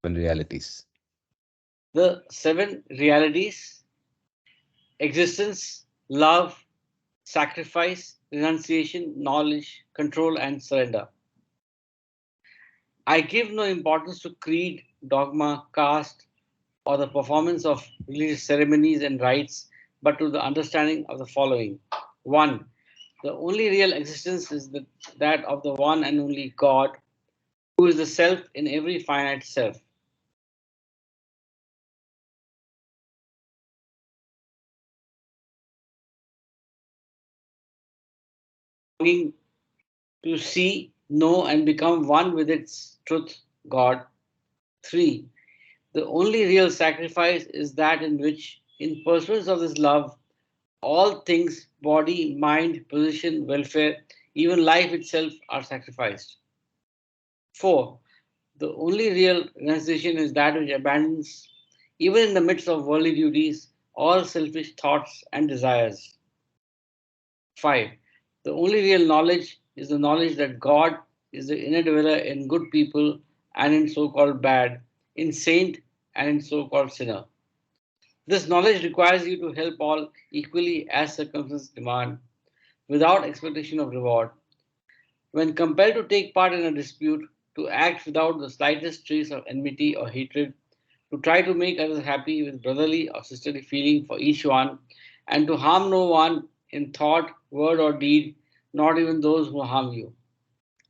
realities. The 7 realities: existence, love, sacrifice, renunciation, knowledge, control, and surrender. I give no importance to creed, dogma, caste, or the performance of religious ceremonies and rites, but to the understanding of the following. 1. The only real existence is that of the one and only God, who is the self in every finite self. Longing to see, know, and become one with its truth, God. 3. The only real sacrifice is that in which, in pursuance of this love, all things, body, mind, position, welfare, even life itself, are sacrificed. 4. The only real renunciation is that which abandons, even in the midst of worldly duties, all selfish thoughts and desires. 5. The only real knowledge is the knowledge that God is the inner dweller in good people and in so called bad, in saint and in so called sinner. This knowledge requires you to help all equally as circumstances demand, without expectation of reward. When compelled to take part in a dispute, to act without the slightest trace of enmity or hatred, to try to make others happy with brotherly or sisterly feeling for each one, and to harm no one in thought, word, or deed, not even those who harm you.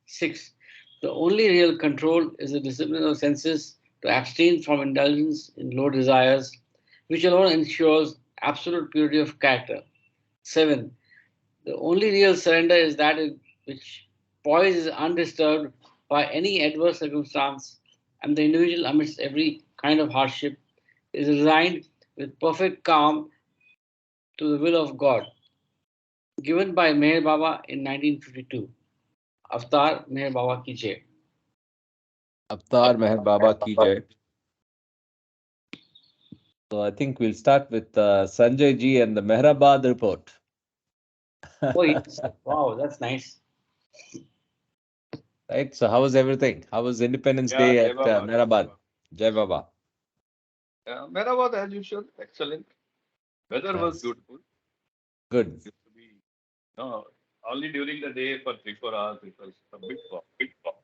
6. The only real control is the discipline of senses to abstain from indulgence in low desires, which alone ensures absolute purity of character. 7. The only real surrender is that in which poise is undisturbed by any adverse circumstance, and the individual, amidst every kind of hardship, is resigned with perfect calm to the will of God. Given by Meher Baba in 1952. Avatar Meher Baba ki jai. Avtar Meher Baba ki jai. So I think we'll start with Sanjay ji and the Mehrabad report. Oh, yes. Wow, that's nice. Right. So how was everything? How was Independence Yeah, Day Jai at Baba, Jai Mehrabad? Baba. Jai Baba. Mera was as usual, excellent. Weather was Nice. beautiful. Good. Used to be no only during the day for 3 4 hours it was a bit fog. It was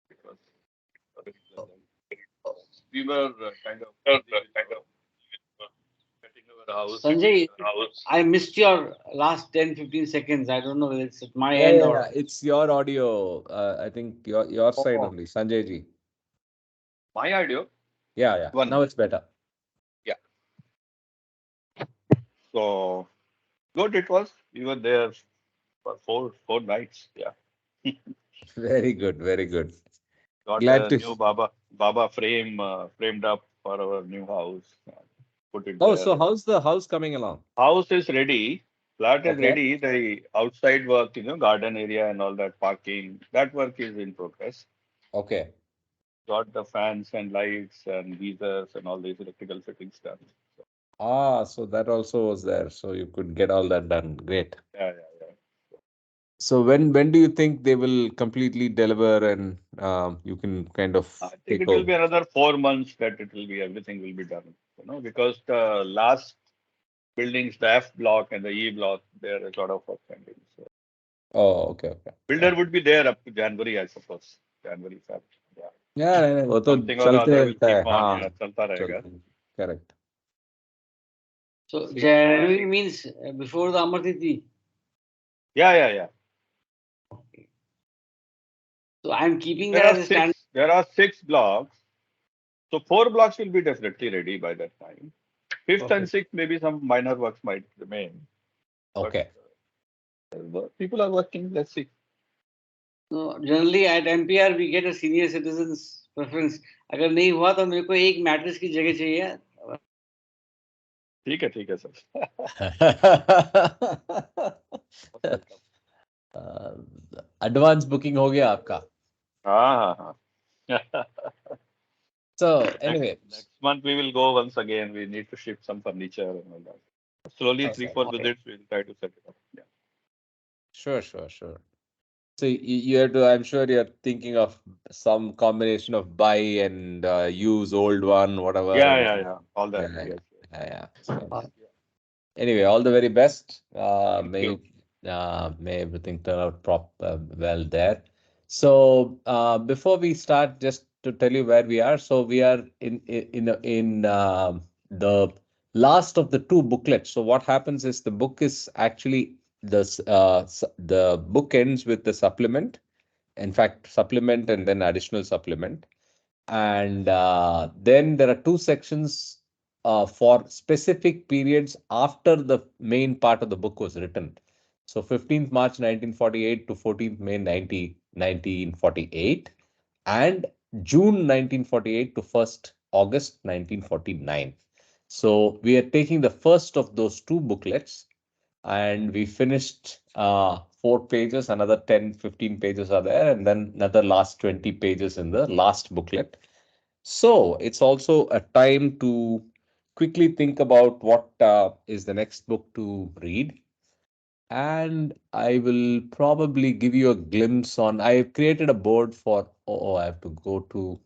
it was very pleasant. We were kind of busy with setting our house. Sanjay, I missed your last 10-15 seconds. I don't know whether it's at my Yeah, end yeah, or. yeah. It's your audio. I think your side Oh, only, Sanjay ji. My idea, Yeah, yeah. one Now minute. it's better. Yeah. So good it was. We were there for four nights. Yeah. Very good. Very good. Got Glad a to. new Baba frame framed up for our new house. Put it Oh, there. so how's the house coming along? House is ready. Flat is Okay. ready. The outside work, garden area and all that parking, that work is in progress. Okay. Got the fans and lights and geysers and all these electrical fittings done. So, Ah, so that also was there. So you could get all that done. Great. yeah, yeah, yeah. So when do you think they will completely deliver and you can kind of I think take it will over? be another 4 months that it will be everything will be done. Because the last buildings, the F block and the E block, there is a lot of work pending. So Oh, okay, okay. builder Okay. would be there up to January, I suppose. January, Feb. Yeah. Yeah, नहीं, नहीं, वो तो Something or चलते other will रहता है keep on, हाँ yeah, chalta rahega. चलते correct so So, January means before the Amar Tithi. yeah, yeah, yeah. So I'm keeping There that are as a stand. six. There are 6 blocks. So 4 blocks will be definitely ready by that time. Fifth and Perfect. sixth, maybe some minor works might remain. But okay people are working. Let's see. No, generally at MPR we get a senior citizens preference. अगर नहीं हुआ तो मेरे को एक matrix की जगह चाहिए. ठीक है सर. एडवांस बुकिंग हो गया आपका हाँ. so next anyway next month we will go once again. We need to ship some furniture and all that. Slowly, three okay four okay visits we'll try to set it up. Yeah. sure So you have to, I'm sure you're thinking of some combination of buy and use old one, whatever. Yeah, And yeah, yeah. All yeah, that. yeah, Yes, yes. yeah. So Uh, anyway, all the very best. Thank you. May everything turn out well there. So before we start, just to tell you where we are. So we are in the last of the two booklets. So what happens is the book is actually the book ends with the supplement. In fact, supplement and then additional supplement. And then there are two sections for specific periods after the main part of the book was written. So 15th March 1948 to 14th May 1948 and June 1948 to 1st August 1949. So we are taking the first of those two booklets and we finished 4 pages, another 10, 15 pages are there, and then another last 20 pages in the last booklet. So it's also a time to quickly think about what is the next book to read. And I will probably give you a glimpse on. I've created a board for. Oh, I have to go to.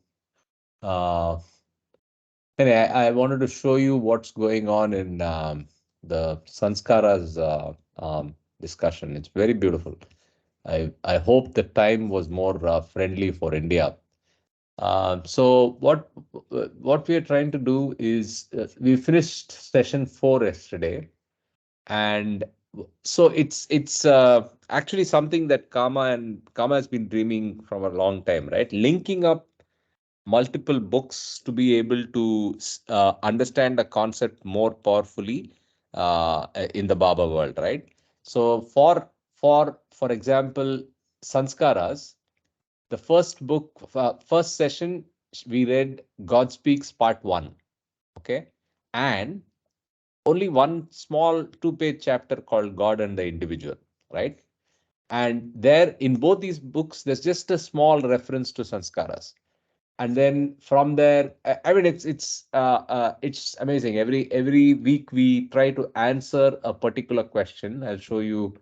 Uh, anyway, I wanted to show you what's going on in the Sanskaras discussion. It's very beautiful. I hope the time was more friendly for India. So what we are trying to do is we finished session 4 yesterday, and so it's actually something that Kama has been dreaming from a long time, right? Linking up multiple books to be able to understand the concept more powerfully in the Baba world, right? So for example, Sanskaras, the first book, first session, we read God Speaks Part 1. Okay. And only one small 2 page chapter called God and the Individual, right? And there in both these books, there's just a small reference to sanskaras. And then from there, I mean, it's amazing. Every week we try to answer a particular question. I'll show you.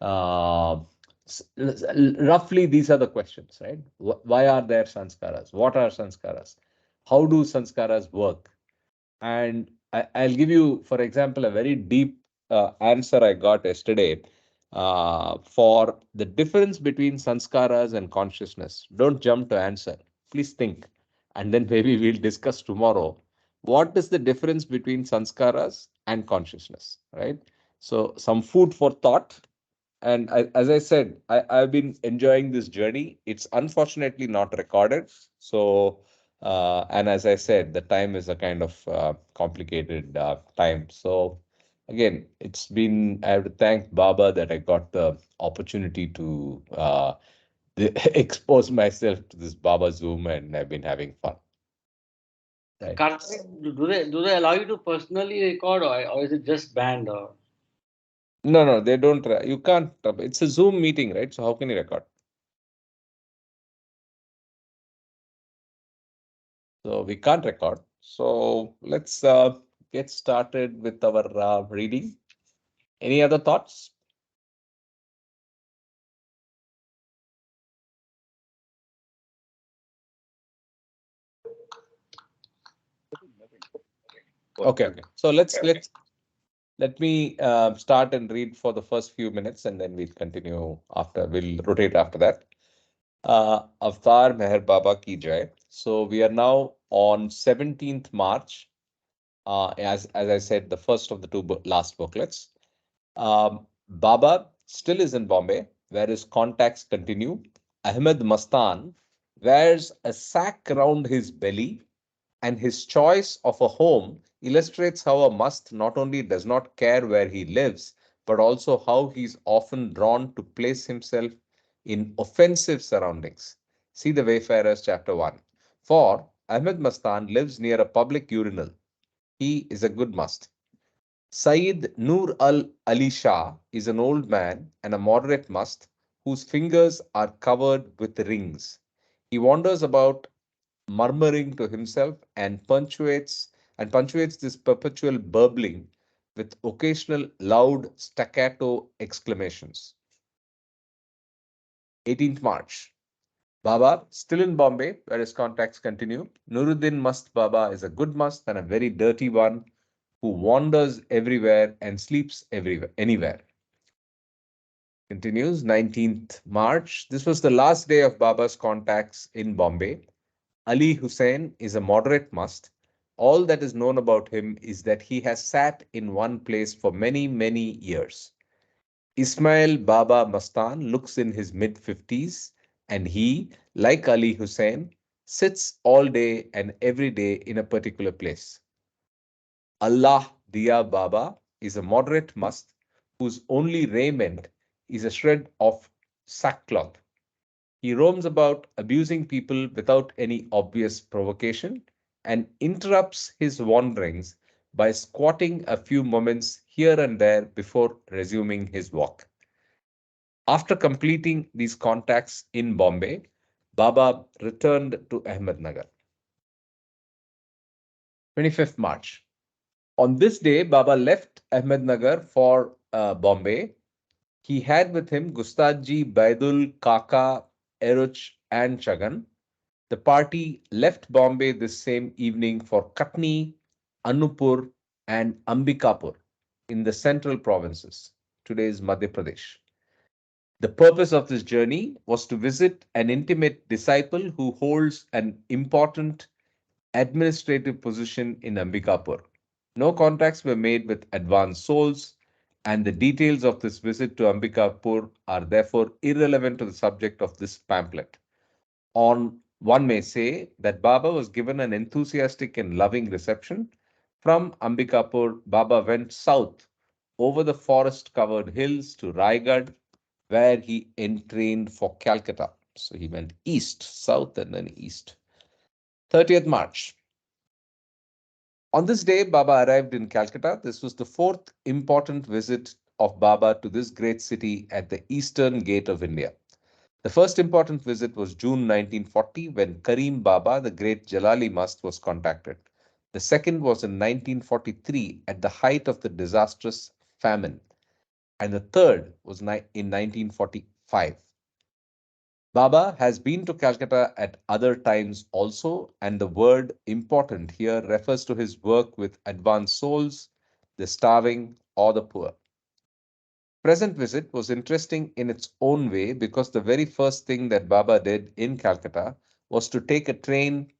Uh, Roughly, these are the questions, right? Why are there sanskaras? What are sanskaras? How do sanskaras work? And I'll give you, for example, a very deep answer I got yesterday for the difference between sanskaras and consciousness. Don't jump to answer. Please think. And then maybe we'll discuss tomorrow. What is the difference between sanskaras and consciousness, right? So, some food for thought. And as I said, I've been enjoying this journey. It's unfortunately not recorded. So, and as I said, the time is a kind of complicated time. So, again, I have to thank Baba that I got the opportunity to expose myself to this Baba Zoom, and I've been having fun. Right. Karthik, do they allow you to personally record, or is it just banned? Or No, no, they don't. You can't. It's a Zoom meeting, right? So, how can you record? So we can't record. So let's get started with our reading. Any other thoughts? Nothing, nothing. Okay, Positive. okay. So let me start and read for the first few minutes, and then we'll continue after. We'll rotate after that. Avtar Meher Baba Ki Jai. So we are now on 17th March. As I said, the first of the two last booklets. Baba still is in Bombay, where his contacts continue. Ahmed Mastan wears a sack round his belly, and his choice of a home illustrates how a must not only does not care where he lives, but also how he is often drawn to place himself in offensive surroundings. See the Wayfarers, chapter 1. For Ahmed Mastan lives near a public urinal. He is a good must. Sayyid Nur al Ali Shah is an old man and a moderate must whose fingers are covered with rings. He wanders about murmuring to himself and punctuates this perpetual burbling with occasional loud staccato exclamations. 18th March. Baba, still in Bombay, where his contacts continue. Nuruddin Mast Baba is a good must and a very dirty one who wanders everywhere and sleeps everywhere, anywhere. Continues 19th March. This was the last day of Baba's contacts in Bombay. Ali Hussain is a moderate must. All that is known about him is that he has sat in one place for many, many years. Ismail Baba Mastan looks in his mid 50s and he, like Ali Hussain, sits all day and every day in a particular place. Allah Dia Baba is a moderate must whose only raiment is a shred of sackcloth. He roams about abusing people without any obvious provocation and interrupts his wanderings by squatting a few moments here and there before resuming his walk. After completing these contacts in Bombay, Baba returned to Ahmednagar. 25th March. On this day, Baba left Ahmednagar for Bombay. He had with him Gustadji, Baidul, Kaka, Eruch, and Chagan. The party left Bombay this same evening for Katni, Anupur, and Ambikapur in the central provinces, today's Madhya Pradesh. The purpose of this journey was to visit an intimate disciple who holds an important administrative position in Ambikapur. No contacts were made with advanced souls, and the details of this visit to Ambikapur are therefore irrelevant to the subject of this pamphlet. On one may say that Baba was given an enthusiastic and loving reception. From Ambikapur, Baba went south over the forest covered hills to Raigad, where he entrained for Calcutta. So he went east, south, and then east. 30th March. On this day, Baba arrived in Calcutta. This was the fourth important visit of Baba to this great city at the eastern gate of India. The first important visit was June 1940 when Karim Baba, the great Jalali Mast, was contacted. The second was in 1943 at the height of the disastrous famine. And the third was in 1945. Baba has been to Calcutta at other times also, and the word important here refers to his work with advanced souls, the starving, or the poor. Present visit was interesting in its own way because the very first thing that Baba did in Calcutta was to take a train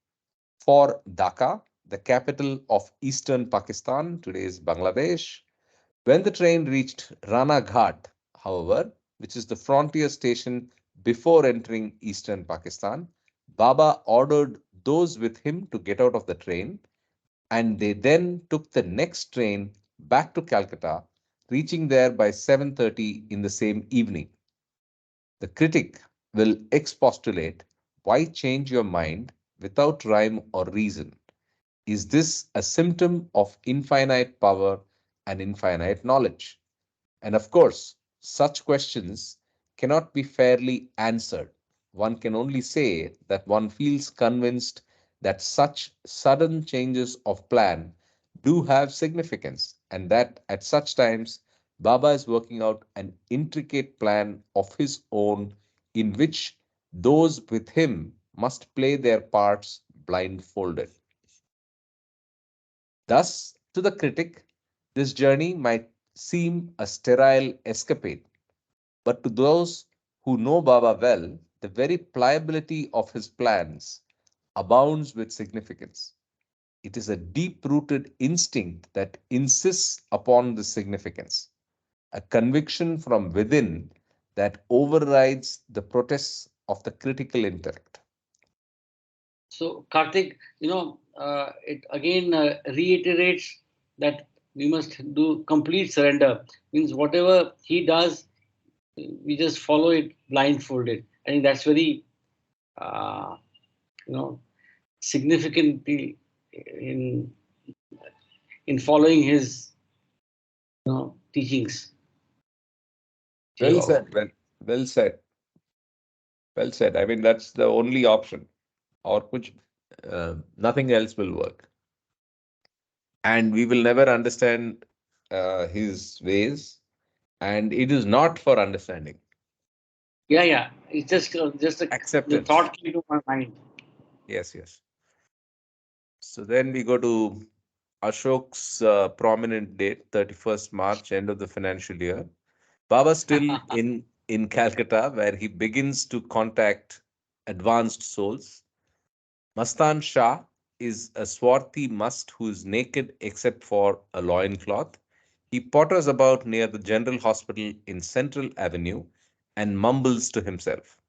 for Dhaka, the capital of eastern Pakistan, today's Bangladesh. When the train reached Rana Ghat, however, which is the frontier station before entering eastern Pakistan, Baba ordered those with him to get out of the train, and they then took the next train back to Calcutta, reaching there by 7:30 in the same evening. The critic will expostulate, why change your mind without rhyme or reason? Is this a symptom of infinite power and infinite knowledge? And of course, such questions cannot be fairly answered. One can only say that one feels convinced that such sudden changes of plan do have significance, and that at such times Baba is working out an intricate plan of his own in which those with him must play their parts blindfolded. Thus, to the critic, this journey might seem a sterile escapade, but to those who know Baba well, the very pliability of his plans abounds with significance. It is a deep rooted instinct that insists upon this significance, a conviction from within that overrides the protests of the critical intellect. So, Karthik, it again reiterates that we must do complete surrender. Means whatever he does, we just follow it blindfolded. I think that's very, uh, you know, significantly in following his, teachings. Well Jay. said. Well said. Well said. I mean, that's the only option, or which nothing else will work. And we will never understand his ways, and it is not for understanding. Yeah, yeah. It's just the Acceptance. thought came to my mind. Yes, yes. So then we go to Ashok's prominent date, 31st March, end of the financial year. Baba still in Calcutta, where he begins to contact advanced souls. Mastan Shah is a swarthy must who is naked except for a loincloth. He potters about near the General Hospital in Central Avenue and mumbles to himself.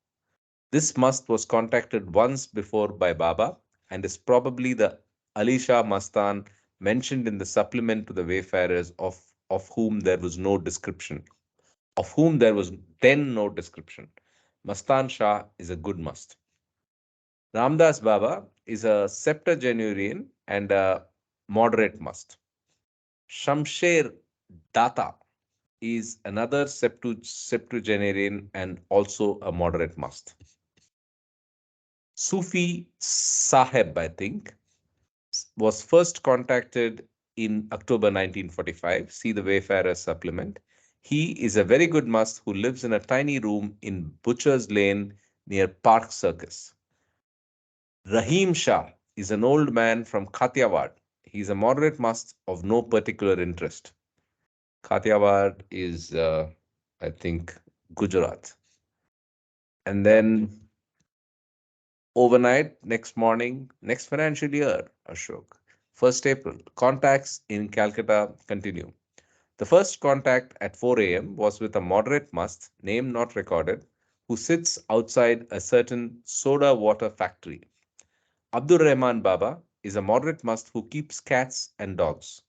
This must was contacted once before by Baba and is probably the Ali Shah Mastan mentioned in the supplement to the Wayfarers of whom there was no description. Of whom there was then no description. Mastan Shah is a good must. Ramdas Baba is a septuagenarian and a moderate must. Shamsher Data is another septuagenarian and also a moderate must. Sufi Saheb, I think, was first contacted in October 1945. See the Wayfarer supplement. He is a very good must who lives in a tiny room in Butcher's Lane near Park Circus. Rahim Shah is an old man from Kathiawad. He is a moderate must of no particular interest. Kathiawad is, I think, Gujarat. And then overnight, next morning, next financial year, Ashok, 1st April, contacts in Calcutta continue. The first contact at 4 a.m. was with a moderate must, name not recorded, who sits outside a certain soda water factory. Abdur Rahman Baba is a moderate must who keeps cats and dogs.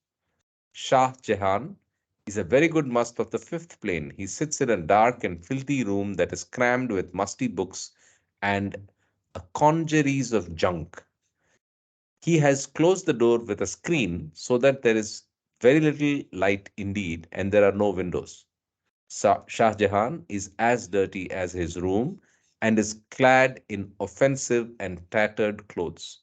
Shah Jahan is a very good must of the fifth plane. He sits in a dark and filthy room that is crammed with musty books and a congeries of junk. He has closed the door with a screen so that there is very little light indeed, and there are no windows. Shah Jahan is as dirty as his room and is clad in offensive and tattered clothes.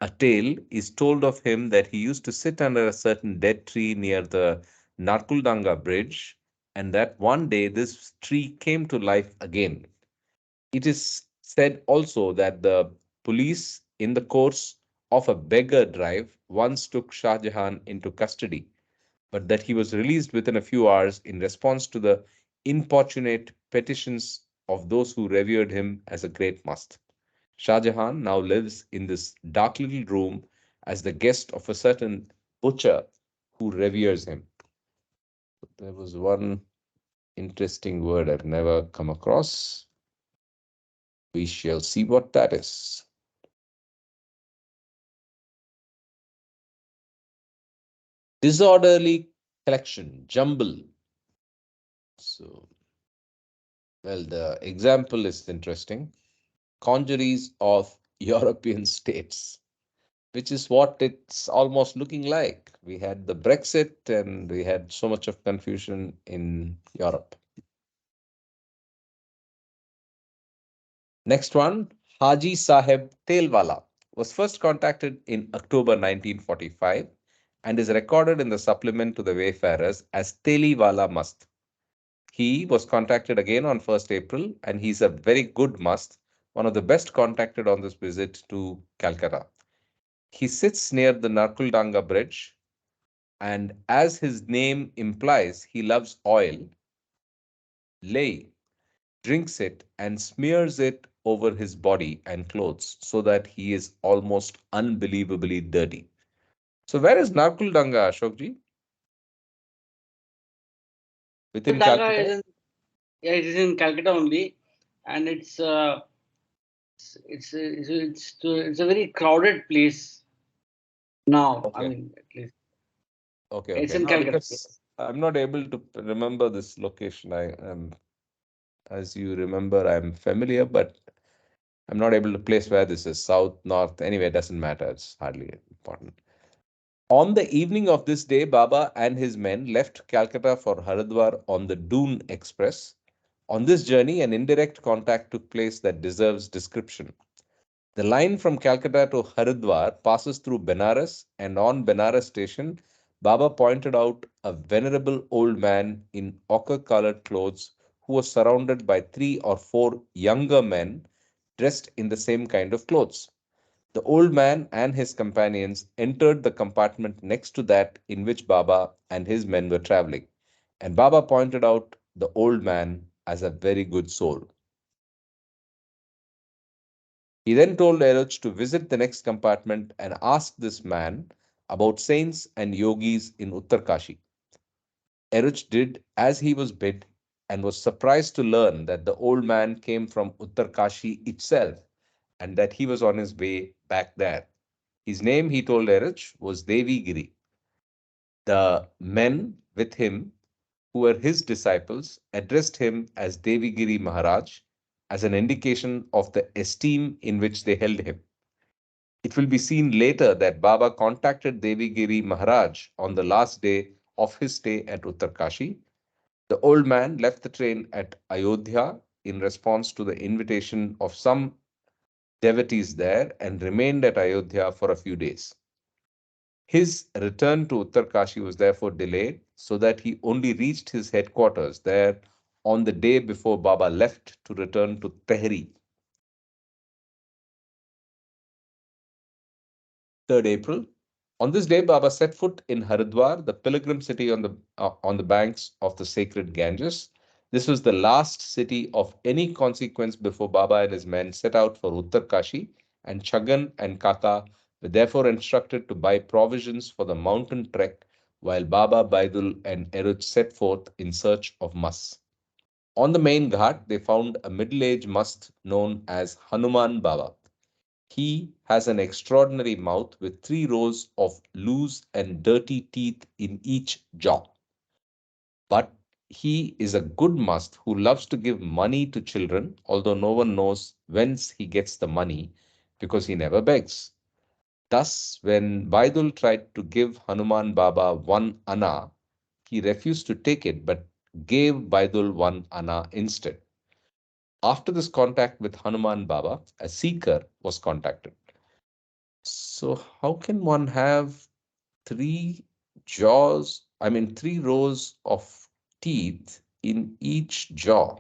A tale is told of him that he used to sit under a certain dead tree near the Narkuldanga bridge, and that one day this tree came to life again. It is said also that the police, in the course of a beggar drive, once took Shah Jahan into custody, but that he was released within a few hours in response to the importunate petitions of those who revered him as a great must. Shah Jahan now lives in this dark little room as the guest of a certain butcher who reveres him. There was one interesting word I've never come across. We shall see what that is. Disorderly collection, jumble. So, well, the example is interesting. Congeries of European states, which is what it's almost looking like. We had the Brexit and we had so much of confusion in Europe. Next one, Haji Saheb Telwala was first contacted in October 1945 and is recorded in the supplement to the Wayfarers as Teliwala Mast. He was contacted again on 1st April and he's a very good must, one of the best contacted on this visit to Calcutta. He sits near the Narkuldanga bridge and as his name implies, he loves oil, lay, drinks it, and smears it over his body and clothes so that he is almost unbelievably dirty. So, where is Narkuldanga, Ashokji? Within Danga Calcutta? is in, yeah, it is in Calcutta only, and it's a very crowded place now. I Okay, mean, at least okay, it's okay. in Now, Calcutta. because Yes. I'm not able to remember this location. I am, as you remember, I'm familiar, but I'm not able to place where this is. South, north, anyway, it doesn't matter. It's hardly important. On the evening of this day, Baba and his men left Calcutta for Haridwar on the Doon Express. On this journey, an indirect contact took place that deserves description. The line from Calcutta to Haridwar passes through Benares, and on Benares station, Baba pointed out a venerable old man in ochre colored clothes who was surrounded by 3 or 4 younger men dressed in the same kind of clothes. The old man and his companions entered the compartment next to that in which Baba and his men were traveling, and Baba pointed out the old man as a very good soul. He then told Eruch to visit the next compartment and ask this man about saints and yogis in Uttarkashi. Eruch did as he was bid and was surprised to learn that the old man came from Uttarkashi itself and that he was on his way back there. His name, he told Eruch, was Devi Giri. The men with him, who were his disciples, addressed him as Devigiri Maharaj as an indication of the esteem in which they held him. It will be seen later that Baba contacted Devigiri Maharaj on the last day of his stay at Uttarkashi. The old man left the train at Ayodhya in response to the invitation of some devotees there and remained at Ayodhya for a few days. His return to Uttarkashi was therefore delayed so that he only reached his headquarters there on the day before Baba left to return to Tehri. 3rd April. On this day, Baba set foot in Haridwar, the pilgrim city on the banks of the sacred Ganges. This was the last city of any consequence before Baba and his men set out for Uttarkashi, and Chagan and Kaka were therefore instructed to buy provisions for the mountain trek while Baba, Baidul, and Eruch set forth in search of Masts. On the main ghat, they found a middle-aged Mast known as Hanuman Baba. He has an extraordinary mouth with 3 rows of loose and dirty teeth in each jaw. But he is a good must who loves to give money to children, although no one knows whence he gets the money because he never begs. Thus, when Baidul tried to give Hanuman Baba 1 anna, he refused to take it but gave Baidul 1 anna instead. After this contact with Hanuman Baba, a seeker was contacted. So how can one have 3 rows of teeth in each jaw?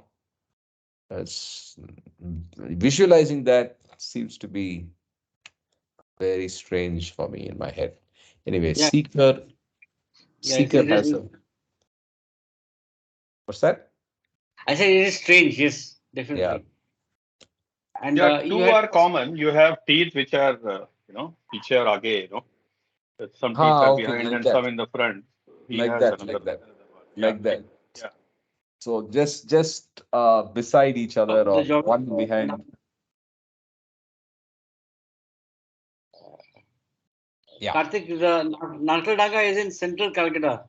That's visualizing that seems to be very strange for me in my head. Anyway, Yeah, yeah. Seeker has a, what's that? I said it is strange. Yes, Yeah. definitely. And Yeah, you two had are common. You have teeth which are, piche or age, some teeth Ah, are okay, behind like and some that, in the front. He like has that, another like that, one. Yeah, like that. yeah. So just beside each other the or job. one behind. Yeah. Karthik, the Nakaldaga is in central Calcutta,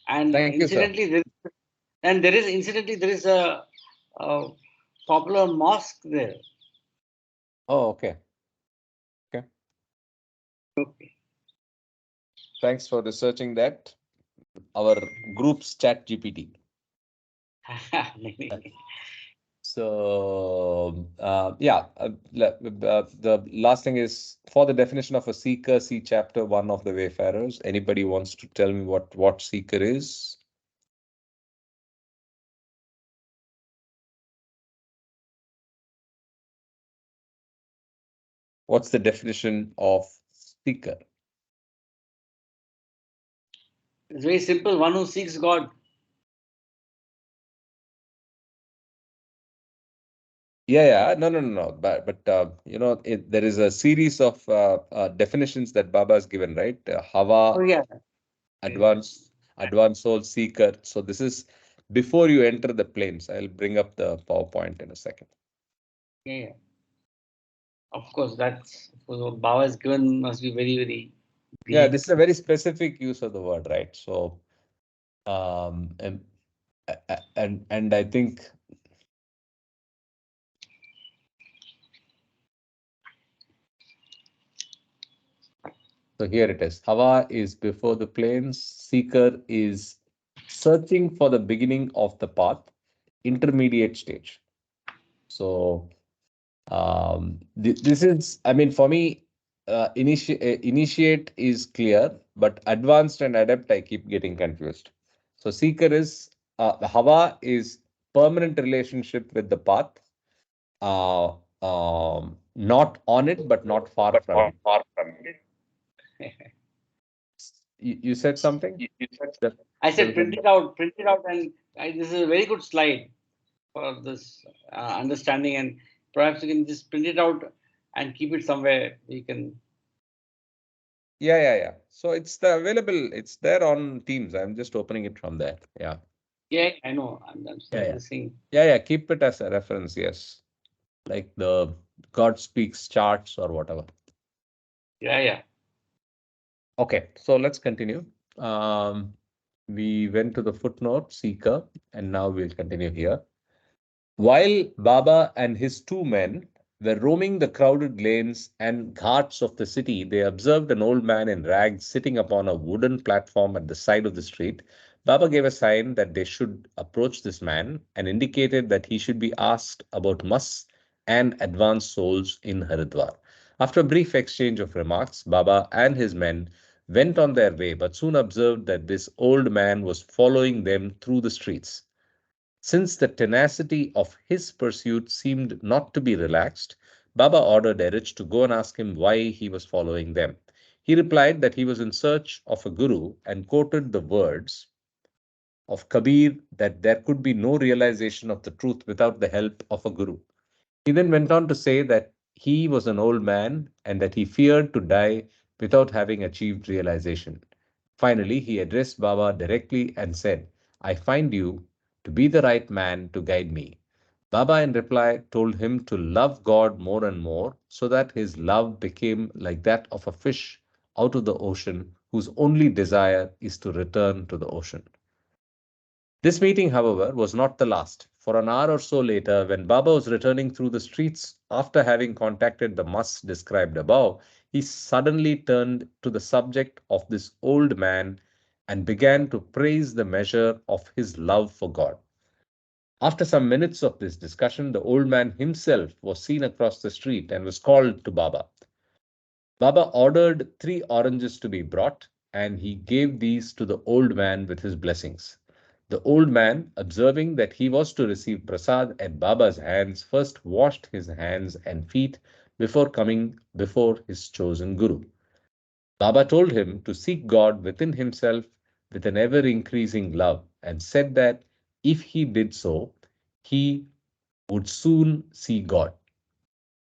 and Thank you, sir. incidentally there is a popular mosque there. Oh, okay. Okay. Okay. Thanks for researching that. Our group's chat GPT. So, yeah, the last thing is for the definition of a seeker, see chapter 1 of the Wayfarers. Anybody wants to tell me what seeker is? What's the definition of seeker? It's very simple. One who seeks God. Yeah, yeah, no. But there is a series of definitions that Baba has given, right? Oh Hava, yeah. advanced soul seeker. So this is before you enter the planes. I'll bring up the PowerPoint in a second. Yeah, yeah. Of course, what Baba has given must be very, very Yeah, great. this is a very specific use of the word, right? So, and and I think so. Here it is. Hava is before the planes. Seeker is searching for the beginning of the path, intermediate stage. So, this is, I mean, for me, initiate is clear, but advanced and adept, I keep getting confused. So, seeker is Hava is permanent relationship with the path, not on it, but not far but from not it. far from it. You said something? You said, That I there said was a print it out, and this is a very good slide for this understanding. And perhaps you can just print it out and keep it somewhere. You can. yeah, yeah, yeah. So it's the available, it's there on Teams. I'm just opening it from there. Yeah. Yeah, I know. I'm Yeah, yeah. just saying. Yeah, yeah. Keep it as a reference, yes. Like the God speaks charts or whatever. Yeah, yeah. Okay, so let's continue. Um, we went to the footnote, seeker, and now we'll continue here. While Baba and his two men were roaming the crowded lanes and ghats of the city, they observed an old man in rags sitting upon a wooden platform at the side of the street. Baba gave a sign that they should approach this man and indicated that he should be asked about Masts and advanced souls in Haridwar. After a brief exchange of remarks, Baba and his men went on their way, but soon observed that this old man was following them through the streets. Since the tenacity of his pursuit seemed not to be relaxed, Baba ordered Erich to go and ask him why he was following them. He replied that he was in search of a guru and quoted the words of Kabir that there could be no realization of the truth without the help of a guru. He then went on to say that he was an old man and that he feared to die without having achieved realization. Finally, he addressed Baba directly and said, I find you to be the right man to guide me. Baba, in reply, told him to love God more and more so that his love became like that of a fish out of the ocean whose only desire is to return to the ocean. This meeting, however, was not the last. For an hour or so later, when Baba was returning through the streets after having contacted the Masts described above, he suddenly turned to the subject of this old man and began to praise the measure of his love for God. After some minutes of this discussion, the old man himself was seen across the street and was called to Baba. Baba ordered 3 oranges to be brought, and he gave these to the old man with his blessings. The old man, observing that he was to receive prasad at Baba's hands, first washed his hands and feet before coming before his chosen guru. Baba told him to seek God within himself with an ever increasing love and said that if he did so, he would soon see God.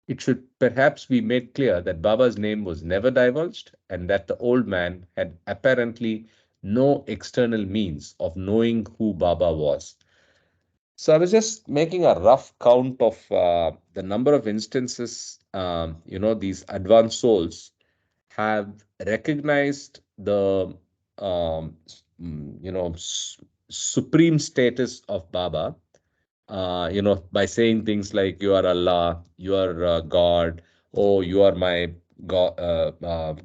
It should perhaps be made clear that Baba's name was never divulged and that the old man had apparently no external means of knowing who Baba was. So I was just making a rough count of the number of instances, these advanced souls have recognized the, supreme status of Baba, by saying things like, you are Allah, you are God, oh, you are my God,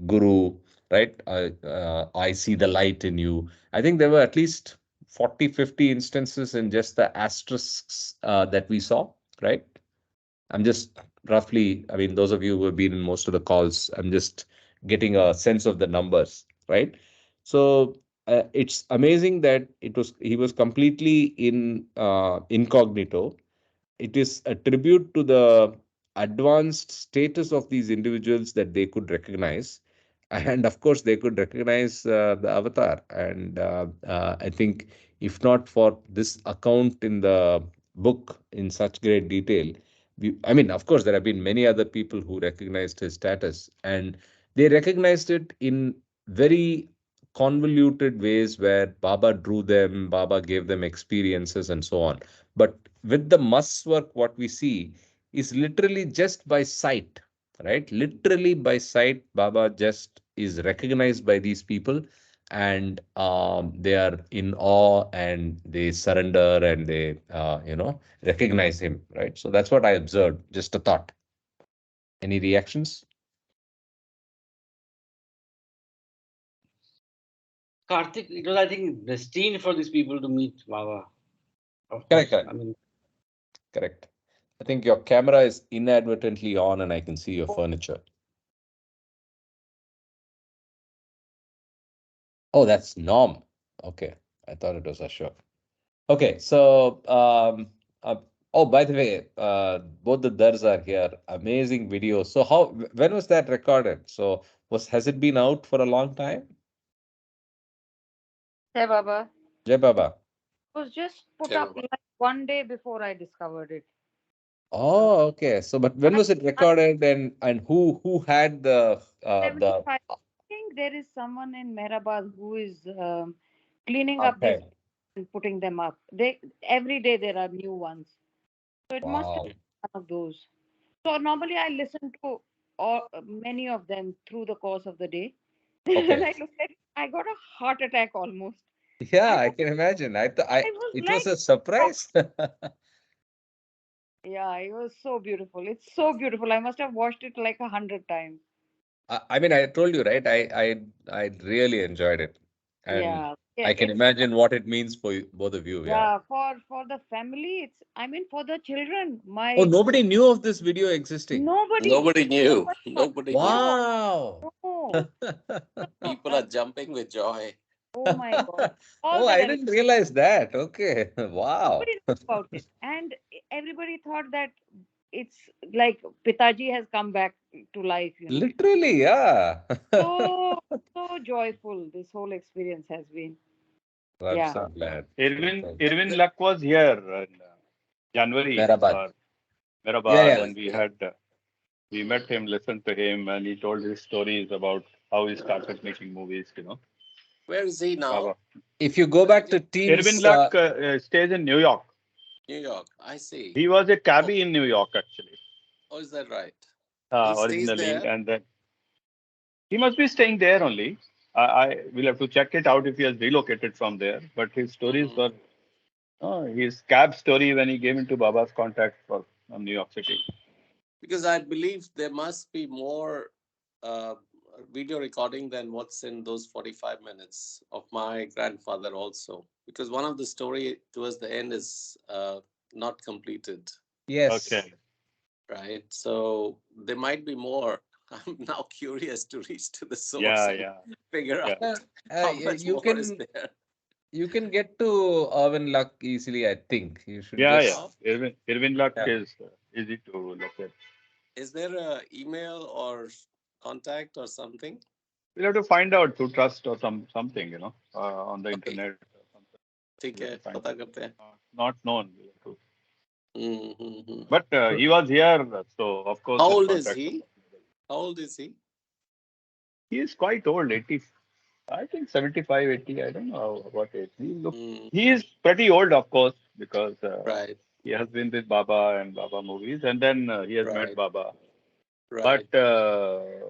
Guru, right? I see the light in you. I think there were at least 40, 50 instances in just the asterisks that we saw, right? I'm just roughly, I mean, those of you who have been in most of the calls, I'm just getting a sense of the numbers, right? So it's amazing that he was completely in incognito. It is a tribute to the advanced status of these individuals that they could recognize. And of course, they could recognize the avatar. And I think if not for this account in the book in such great detail, I mean, of course, there have been many other people who recognized his status, and they recognized it in very convoluted ways where Baba drew them, Baba gave them experiences, and so on. But with the Musk work, what we see is literally just by sight, right? Literally by sight, Baba just is recognized by these people, and they are in awe and they surrender and they, recognize him, right? So that's what I observed. Just a thought. Any reactions? Karthik, it was, I think, destined for these people to meet Baba. Of Correct, course. correct, I mean, correct. I think your camera is inadvertently on and I can see your furniture. Oh, that's Norm. Okay. I thought it was Ashok. Okay, so oh, by the way, both the Dars are here. Amazing video. So when was that recorded? So has it been out for a long time? Hey, Baba. Jai Baba. It was just put Jai up Baba. like one day before I discovered it. Uh, Oh, okay. So, but when I, was it I recorded, and who had the 75. I think there is someone in Mehrabad who is cleaning up these archive? and putting them up. They every day there are new ones. So it must have Wow. been one of those. So normally I listen to all, many of them through the course of the day. When Okay. I looked at it, I got a heart attack almost. Yeah, I I was, can imagine. I I was it was like, a oh, surprise. yeah, it was so beautiful. It's so beautiful. I must have watched it like 100 times. I mean, I told you, right? I really enjoyed it, and Yeah, yeah. I can It's imagine what it means for both of you. Yeah. yeah for the family. It's I mean for the children. Oh, My nobody knew of this video existing. nobody, Nobody knew. nobody thought, Nobody knew. no, Wow. no. So, People are jumping with joy. oh my God, all Oh, that I and didn't realize that. Okay. Wow. nobody knew about it, and everybody thought that it's like Pitaji has come back to life. Literally, yeah. So so joyful. This whole experience has been. I'm Yeah. so glad. So glad. Irwin Luck was here in January Mehrabad. or Yeah, Mehrabad, yeah. and we met him, listened to him, and he told his stories about how he started making movies. Where is he now? Baba. If you go back to Pitaji? Irwin teams, Luck stays in New York. New York. I see. He was a Oh, cabbie in New York actually, oh, is that right? He stays originally, there. and then he must be staying there only. I will have to check it out if he has relocated from there. But his stories Hmm. were his cab story when he came into Baba's contact for New York City. Because I believe there must be more uh, video recording than what's in those 45 minutes of my grandfather also. Because one of the story towards the end is not completed, yes. Okay. right? So there might be more. I'm now curious to reach to the source Yeah, and yeah, figure yeah, out how much You more is can there. get to Irwin Luck easily, I think. You should yeah, yeah. Oh, Irwin Luck yeah. is easy to locate. is there a email or contact or something? We'll have to find out through trust or something, on the Okay, internet or something. ठीक We'll है, have to find पता out. करते हैं. Not known. We'll have to. Mm-hmm. But he was here, so of course How his old is contact was he? possible. How old is he? He is quite old, 80. I think 75, 80. I don't know what age. He Mm-hmm. is pretty old, of course, because Right, he has been with Baba and Baba movies, and then he has met right, Baba. But right.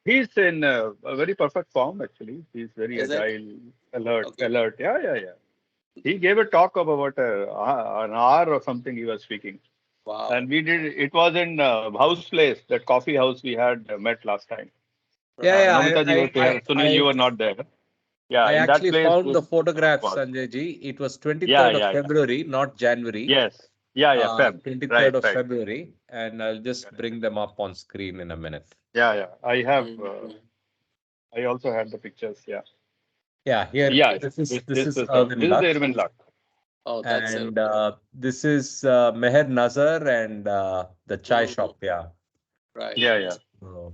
he's in a very perfect form, actually. He's very Is it? agile, alert, Okay. alert. Yeah, yeah, yeah. He gave a talk of about an hour or something he was speaking. And Wow. we did, it was in House Place, that coffee house we had met last time. Yeah, Right. yeah. Nomita ji was there, Sunil, you were not there. Yeah, I in that actually place, found this the photograph, was. Sanjay ji. It was Yeah, 23rd of yeah, yeah. February, not January. Yes. Yeah, yeah, Feb. 23rd Right, of right. February, and I'll just Correct. bring them up on screen in a minute. Yeah, yeah. Mm-hmm. I also had the pictures. Yeah. Yeah, here Yeah, this this is is Irwin this is the Luck, Irwin Luck. Oh, that's it. and this is Meher Nazar and the chai Mm-hmm. shop. Yeah. Right. Yeah, yeah. So,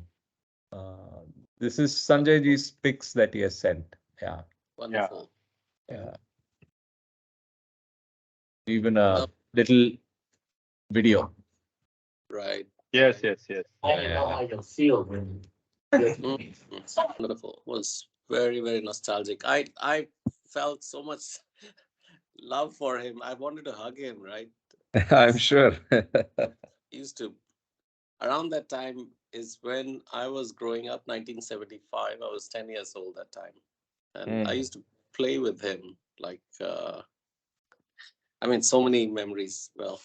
uh, this is Sanjay ji's pics that he has sent. Yeah, Yeah. Wonderful. yeah. Even No, a little video. right. Yes, yes, yes. Yeah, yeah, Mm-hmm. Wonderful. Was very, very nostalgic. I felt so much love for him. I wanted to hug him, right? yeah. I'm Because sure. used to around that time is when I was growing up, 1975. I was 10 years old that time. And I Mm. used to play with him. Like, I mean, so many memories. Well,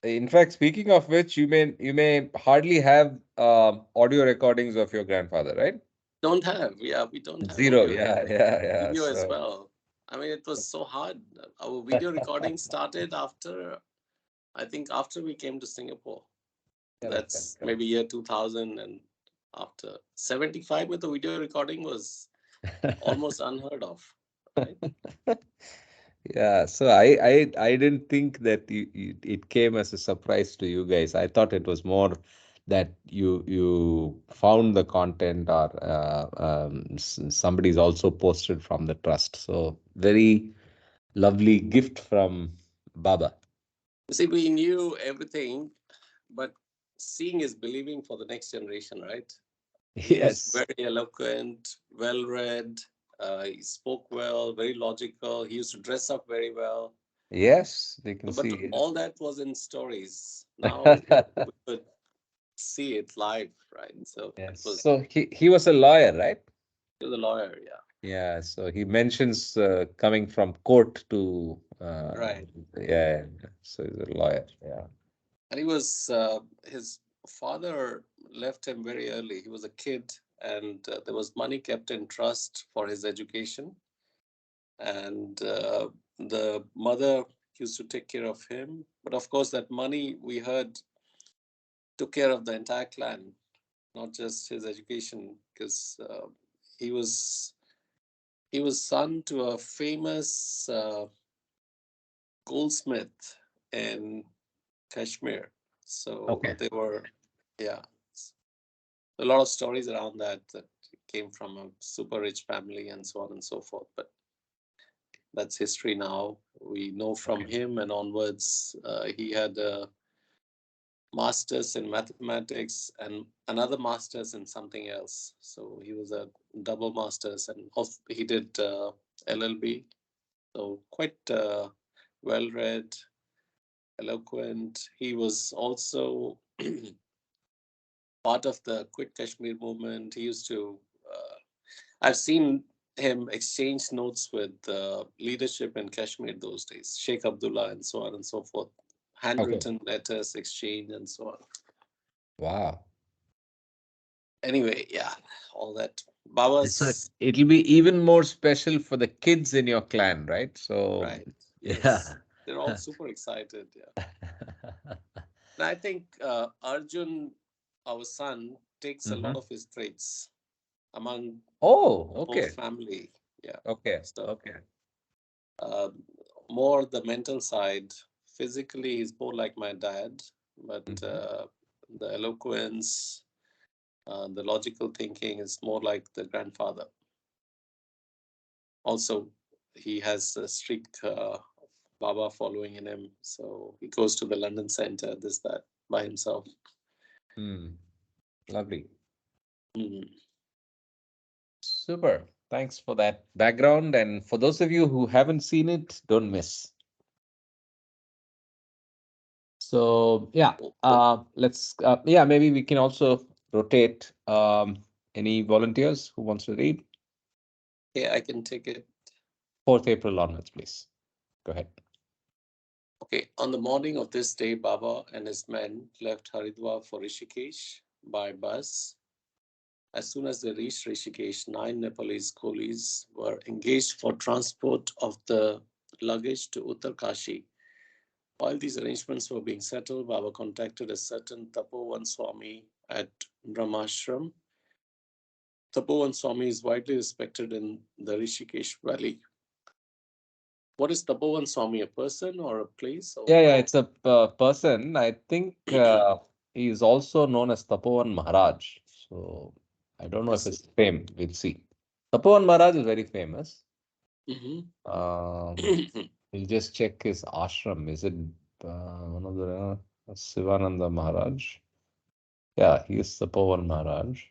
In fact, speaking of which, you may hardly have audio recordings of your grandfather, right? don't have, yeah, we don't have Zero. audio Yeah, recording. yeah, yeah. Video as So well. I mean, it was so hard. Our video recording started after, I think, after we came to Singapore. correct, correct, That's correct. maybe year 2000, and after 75 with the video recording was almost unheard of, right? Yeah, so I didn't think that it came as a surprise to you guys. I thought it was more that you found the content, or somebody's also posted from the trust. So very lovely gift from Baba. See, we knew everything, but seeing is believing for the next generation, right? He was Yes, very eloquent, well read. He spoke well, very logical. He used to dress up very well. yes, they can But see. all that was in stories. Now Yes. we could see it live, right? So that Yes. was So he was a lawyer, right? to the lawyer, yeah. Yeah, so he mentions coming from court to Right. yeah, so he's a lawyer. Yeah. And his father left him very early. He was a kid, and there was money kept in trust for his education. And the mother used to take care of him. But of course, that money we heard took care of the entire clan, not just his education, because he was he was son to a famous goldsmith in Kashmir. So Okay. they were, yeah, a lot of stories around that came from a super rich family and so on and so forth. But that's history now. We know from Okay. him and onwards, he had a master's in mathematics and another master's in something else. So he was a double master's, and he did LLB. So quite well read, eloquent. He was also part of the Quit Kashmir movement. He used to, I've seen him exchange notes with leadership in Kashmir those days, Sheikh Abdullah and so on and so forth. Okay. Handwritten letters exchange and so on. Wow. Anyway, yeah, all that. So Baba's it'll be even more special for the kids in your clan, right? So right. yeah. Yes, they're all super excited. Yeah, and I think Arjun, our son, takes a lot Hmm. of his traits among Oh, the whole okay. family. Yeah, Okay. so Okay. uh, more the mental side. Physically, he's more like my dad, but Hmm. the eloquence, the logical thinking is more like the grandfather. Also, he has a strict Baba following in him, so he goes to the London Center, this that by himself. Hmm. Lovely. Mm. Super. Thanks for that background. And for those of you who haven't seen it, don't miss. So yeah, let's yeah, maybe we can also rotate. Any volunteers who wants to read? Okay, I can take it. 4th April onwards, please. Go ahead. Okay, on the morning of this day, Baba and his men left Haridwar for Rishikesh by bus. As soon as they reached Rishikesh, 9 Nepalese coolies were engaged for transport of the luggage to Uttarkashi. While these arrangements were being settled, Baba contacted a certain Tapovan Swami at Brahmashram. Tapovan Swami is widely respected in the Rishikesh Valley. What is Tapovan Swami, a person or a place? Or Yeah, yeah, it's a person. I think he is also known as Tapovan Maharaj. So I don't know I if see. it's fame. We'll see. Tapovan Maharaj is very famous. Mhm. We'll just check his ashram. Is it one of the Sivananda Maharaj? Yeah, he is Tapovan Maharaj.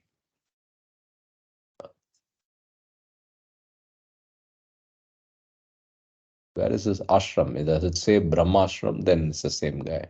Where is his ashram? Does it say Brahmashram? Then it's the same guy.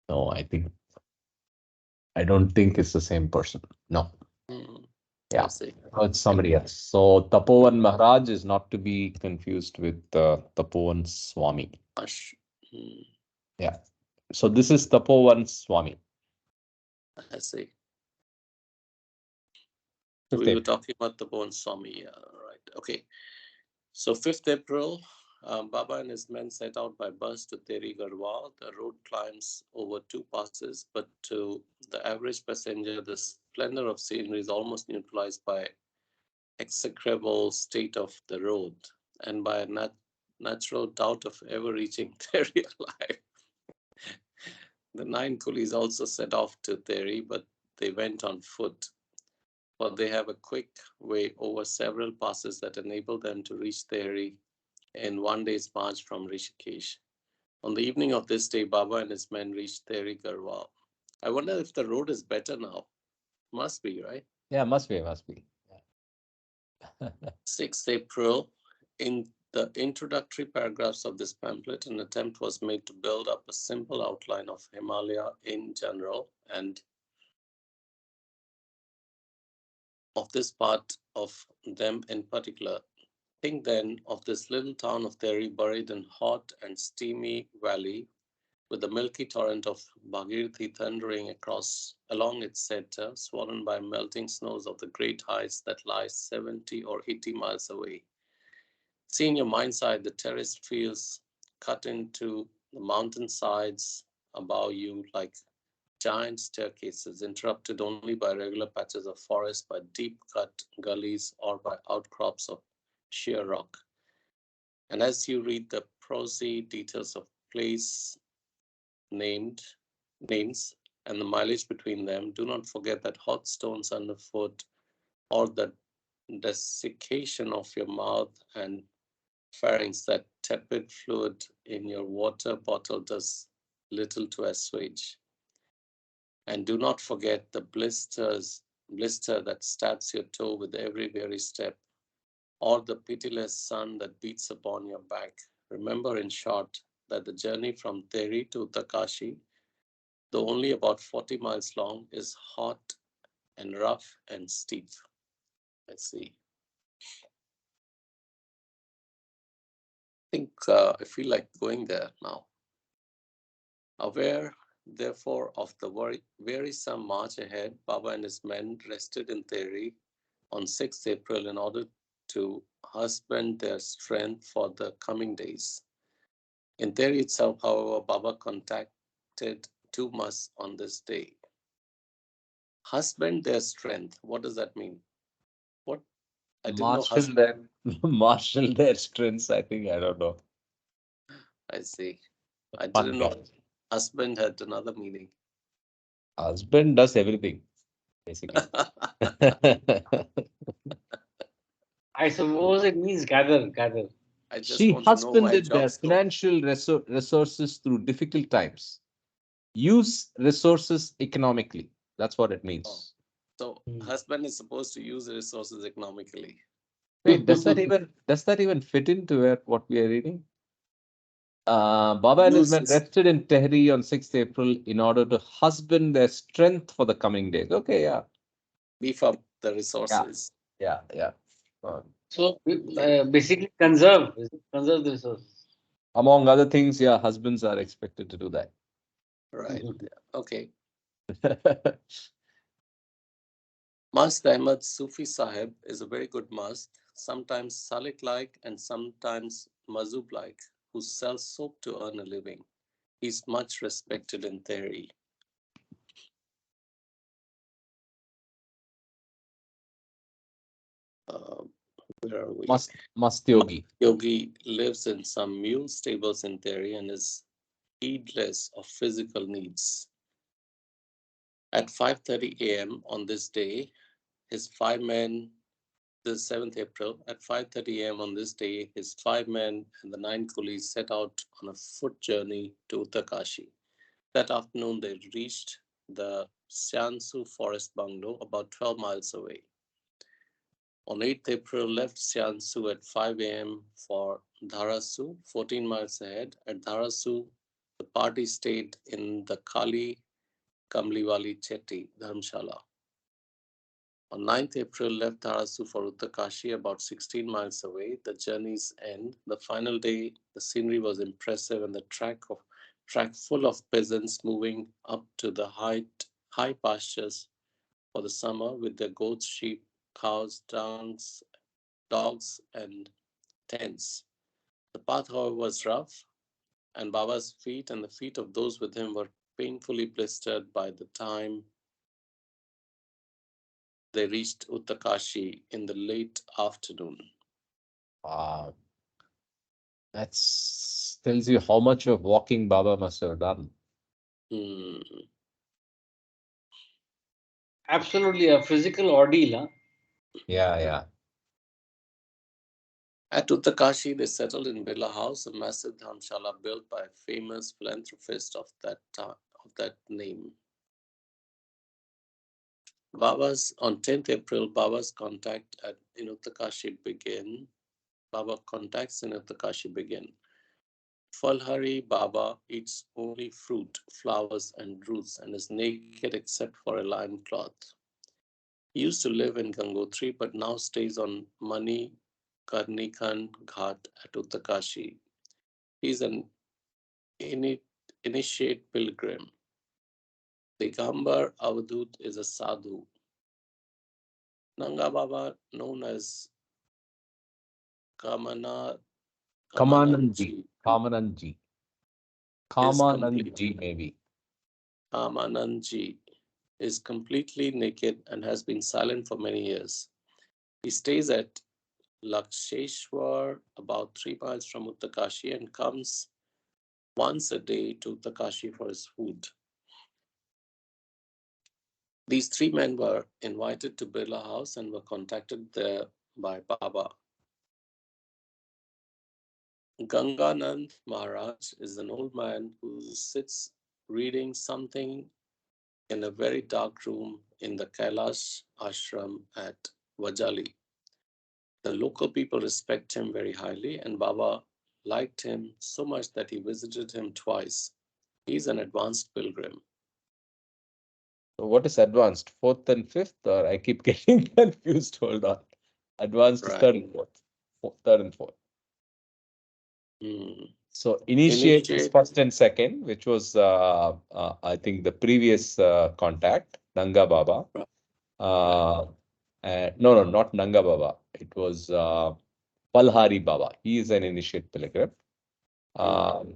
No, I don't think it's the same person. No. Mm, I Yeah. see. No, it's Okay. somebody else. So Tapovan Maharaj is not to be confused with Tapovan Swami. Ash. Mm, Yeah. So this is Tapovan Swami. I see. So 5th we were April. talking about the Bone Swami. Yeah, right. Okay. So 5th April, Baba and his men set out by bus to Teri Garhwal. The road climbs over two passes, but to the average passenger, the splendor of scenery is almost neutralized by execrable state of the road and by a natural doubt of ever reaching Teri alive. The nine coolies also set off to Teri, but they went on foot, for they have a quick way over several passes that enable them to reach Teri in one day's march from Rishikesh. On the evening of this day, Baba and his men reached Teri Garhwal. I wonder if the road is better now. Must be, right? Yeah, must be, must be. 6th April. In the introductory paragraphs of this pamphlet, an attempt was made to build up a simple outline of Himalaya in general and of this part of them in particular. Think then of this little town of Teri buried in hot and steamy valley with the milky torrent of Bhagirathi thundering across along its center, swollen by melting snows of the great heights that lie 70 or 80 miles away. See in your mind's eye the terraced fields cut into the mountain sides above you like giant staircases, interrupted only by regular patches of forest, by deep cut gullies, or by outcrops of sheer rock. And as you read the prosy details of place named names and the mileage between them, do not forget that hot stones underfoot or the desiccation of your mouth and pharynx, that tepid fluid in your water bottle does little to assuage. And do not forget the blister that stabs your toe with every weary step, or the pitiless sun that beats upon your back. Remember, in short, that the journey from Teri to Uttakashi, though only about 40 miles long, is hot and rough and steep. Let's see. I feel like going there now. Aware, therefore, of the wearisome march ahead, Baba and his men rested in Teri on 6th April in order to husband their strength for the coming days. In Teri itself, however, Baba contacted two musts on this day. Husband their strength. What does that mean? What? I didn't know Marshal husband. their marshal their strengths. I think, I don't know. I see. I Fun didn't know guy. husband had another meaning. Husband does everything basically. I suppose it means gather, gather. I just She want to know my husbanded job their scope. financial resources through difficult times. Use resources economically. That's what it Oh, means. so husband is supposed to use the resources economically. Wait, does that even fit into what we are reading? Baba and his Use men his rested in Tehri on 6th April in order to husband their strength for the coming days. Okay, yeah. beef up the Yeah, resources. yeah, yeah. So Okay. basically, conserve, conserve the resources. Among other things, yeah, husbands are expected to do that. Right. Okay. Mast Ahmad Sufi Sahib is a very good mast, sometimes Salik like and sometimes Mazub like, who sells soap to earn a living. He's much respected in theory. Uh, where are we? Must Yogi. Yogi lives in some mule stables in theory and is heedless of physical needs. At 5:30 a.m. on this day, his five men, the 7th April, at 5:30 a.m. on this day, his five men and the nine coolies set out on a foot journey to Uttakashi. That afternoon, they reached the Siansu forest bungalow about 12 miles away. On 8th April, left Siansu at 5 a.m. for Dharasu, 14 miles ahead. At Dharasu, the party stayed in the Kali Kamliwali Chetty Dharmshala. On 9th April, left Dharasu for Uttakashi, about 16 miles away. The journey's end, the final day, the scenery was impressive and the track full of peasants moving up to the high pastures for the summer with their goats, sheep, cows, dogs, and tents. The path, however, was rough, and Baba's feet and the feet of those with him were painfully blistered by the time they reached Uttakashi in the late afternoon. Wow. That's tells you how much of walking Baba must have done. Hmm. Absolutely a physical ordeal. Huh? Yeah, yeah. At Uttakashi, they settled in Birla House, a massive dharmshala built by a famous philanthropist of that name. Baba's on 10th April, Baba's contact at in Uttakashi began. Baba contacts in Uttakashi begin. Falhari Baba eats only fruit, flowers, and roots and is naked except for a lion cloth. He used to live in Gangotri but now stays on Mani Karnikan Ghat at Uttakashi. He is an initiate pilgrim. Digambar Avadut is a sadhu. Nanga Baba, known as Kamana, Kamananji. Kamananji, Kamananji. is complete. Kamananji, maybe. Kamananji is completely naked and has been silent for many years. He stays at Laksheshwar, about 3 miles from Uttakashi, and comes once a day to Uttakashi for his food. These three men were invited to Birla House and were contacted there by Baba. Ganganand Maharaj is an old man who sits reading something in a very dark room in the Kailash ashram at Vajali. The local people respect him very highly, and Baba liked him so much that he visited him twice. He is an advanced pilgrim. So what is advanced? Fourth and fifth, or I keep getting confused. Hold on. Advanced is Right. third and fourth. Third and fourth. Hmm. So initiate is Initiate. first and second, which was I think the previous contact, Nanga Baba. Right. No, no, not Nanga Baba. It was Palhari Baba. He is an initiate pilgrim. Um,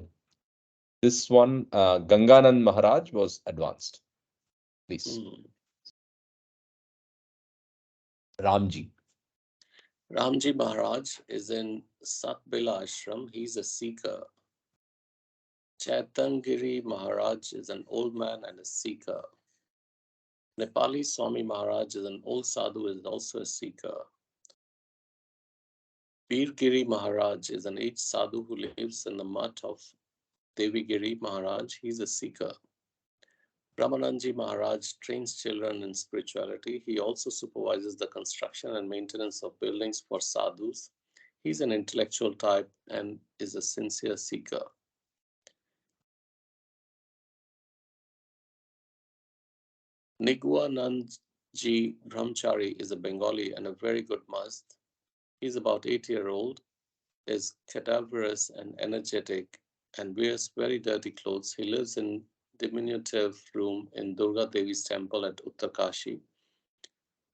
this one, Ganganand Maharaj, was advanced. Please, Hmm. Ramji. Ramji Maharaj is in Satbela ashram. He's a seeker. Chaitangiri Maharaj is an old man and a seeker. Nepali Swami Maharaj is an old sadhu, is also a seeker. Birgiri Maharaj is an aged sadhu who lives in the mutt of Devigiri Maharaj. He's a seeker. Brahmananji Maharaj trains children in spirituality. He also supervises the construction and maintenance of buildings for sadhus. He's an intellectual type and is a sincere seeker. Nigwanandji Brahmachari is a Bengali and a very good mast. He's about 8 years old, is cadaverous and energetic, and wears very dirty clothes. He lives in diminutive room in Durga Devi's temple at Uttarkashi.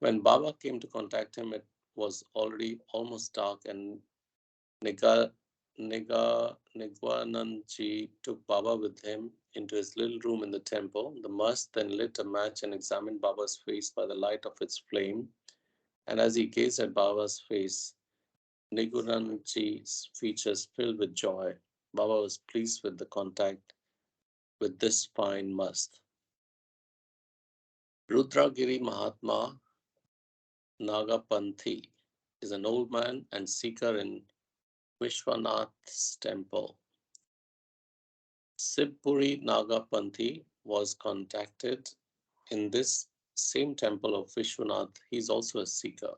When Baba came to contact him, it was already almost dark, and Nigwanandji took Baba with him into his little room in the temple. The must then lit a match and examined Baba's face by the light of its flame. And as he gazed at Baba's face, Nigwanandji's features filled with joy. Baba was pleased with the contact with this fine must. Rudragiri Mahatma Nagapanthi is an old man and seeker in Vishwanath's temple. Sibpuri Nagapanthi was contacted in this same temple of Vishwanath. He is also a seeker.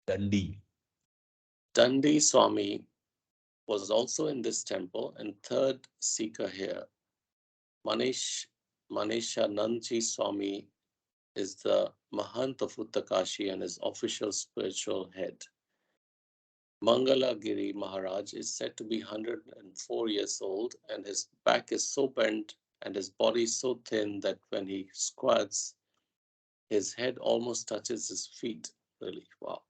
Dandi. Dandi Swami was also in this temple and third seeker here. Maneshanandji Swami is the Mahant of Uttakashi and his official spiritual head. Mangalagiri Maharaj is said to be 104 years old, and his back is so bent and his body so thin that when he squats, his head almost touches his feet. Really, wow.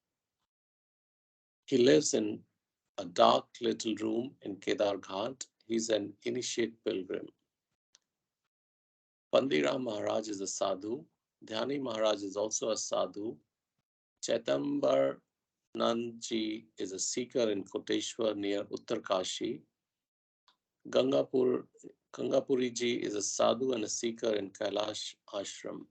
He lives in a dark little room in Kedar Ghat. He's an initiate pilgrim. Pandira Maharaj is a sadhu. Dhyani Maharaj is also a sadhu. Chaitambar Nandji is a seeker in Koteshwar near Uttarkashi. Gangapur, Gangapuriji is a sadhu and a seeker in Kailash Ashram.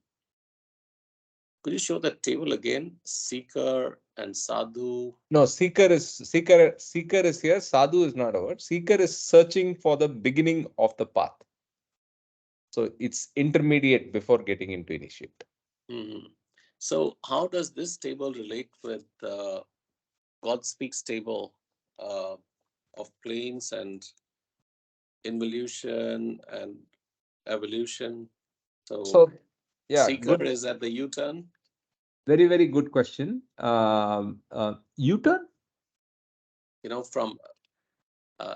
Could you show that table again? Seeker and sadhu. No, seeker is here. Sadhu is not a word. Seeker is searching for the beginning of the path. So it's intermediate before getting into initiate. Mm-hmm. So how does this table relate with God Speaks table of planes and involution and evolution? So yeah, seeker good. is at the U-turn. Very, very good question. U-turn? From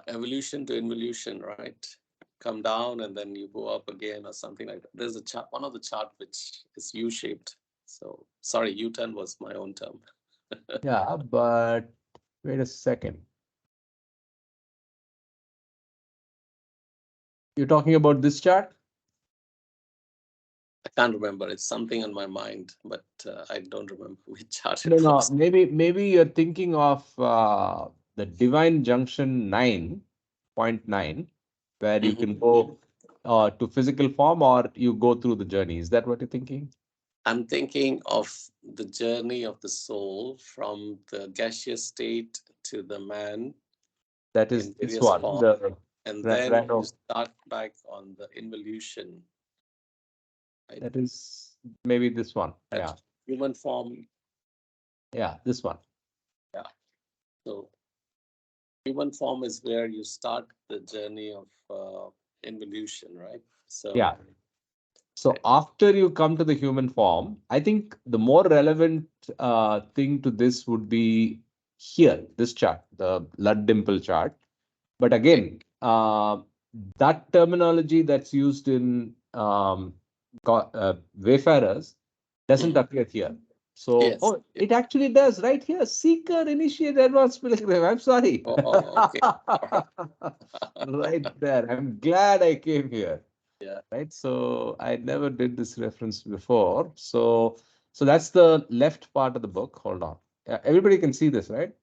evolution to involution, right? Come down and then you go up again or something like that. There's a chart, one of the chart which is U-shaped. So sorry, U-turn was my own term. Yeah, but wait a second. You're talking about this chart? I can't remember. It's something on my mind, but I don't remember which chart No, it no, was. maybe you're thinking of the Divine Junction 9.9, where you can go to physical form or you go through the journey. Is that what you're thinking? I'm thinking of the journey of the soul from the gaseous state to the man That is in this various one. forms, and then you start back on the involution. Right? That is maybe this one. That human form. Yeah, this one. Yeah. So human form is where you start the journey of involution, right? So yeah. So after you come to the human form, I think the more relevant thing to this would be here, this chart, the blood dimple chart. But again, that terminology that's used in Wayfarers doesn't appear here. So, yes. it actually does right here. Seeker, initiate, advanced pilgrim. I'm sorry. Okay. Right there. I'm glad I came here. Yeah. Right. So I never did this reference before. So that's the left part of the book. Hold on. Everybody can see this, right?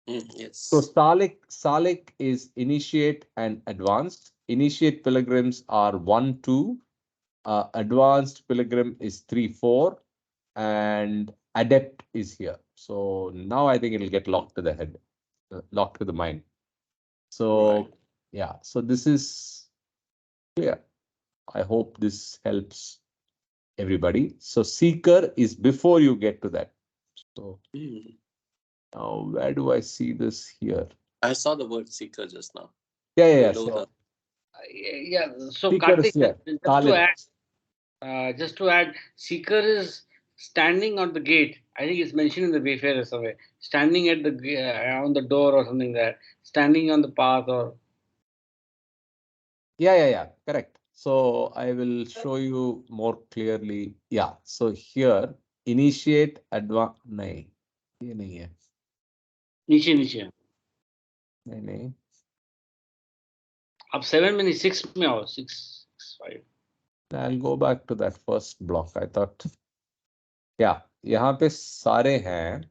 Yes. So Salik is initiate and advanced. Initiate pilgrims are 1, 2. Advanced pilgrim is 3, 4. And adept is here. So now I think it'll get locked to the head, locked to the mind. So yeah, so this is clear. I hope this helps everybody. So seeker is before you get to that. So now where do I see this here? I saw the word seeker just now. Yeah. So, yeah. So seeker is Karthik, here. just to add, seeker is standing on the gate. I think it's mentioned in the Wayfarers somewhere. Standing at the on the door or something there. Standing on the path or. Yeah. Correct. So I will show you more clearly. Yeah. So here, initiate advance. नहीं, ये नहीं है. नीचे. नहीं. अब 7 में 6 में आओ 6 5. I'll go back to that first block. I thought. Yeah. यहाँ पे सारे हैं.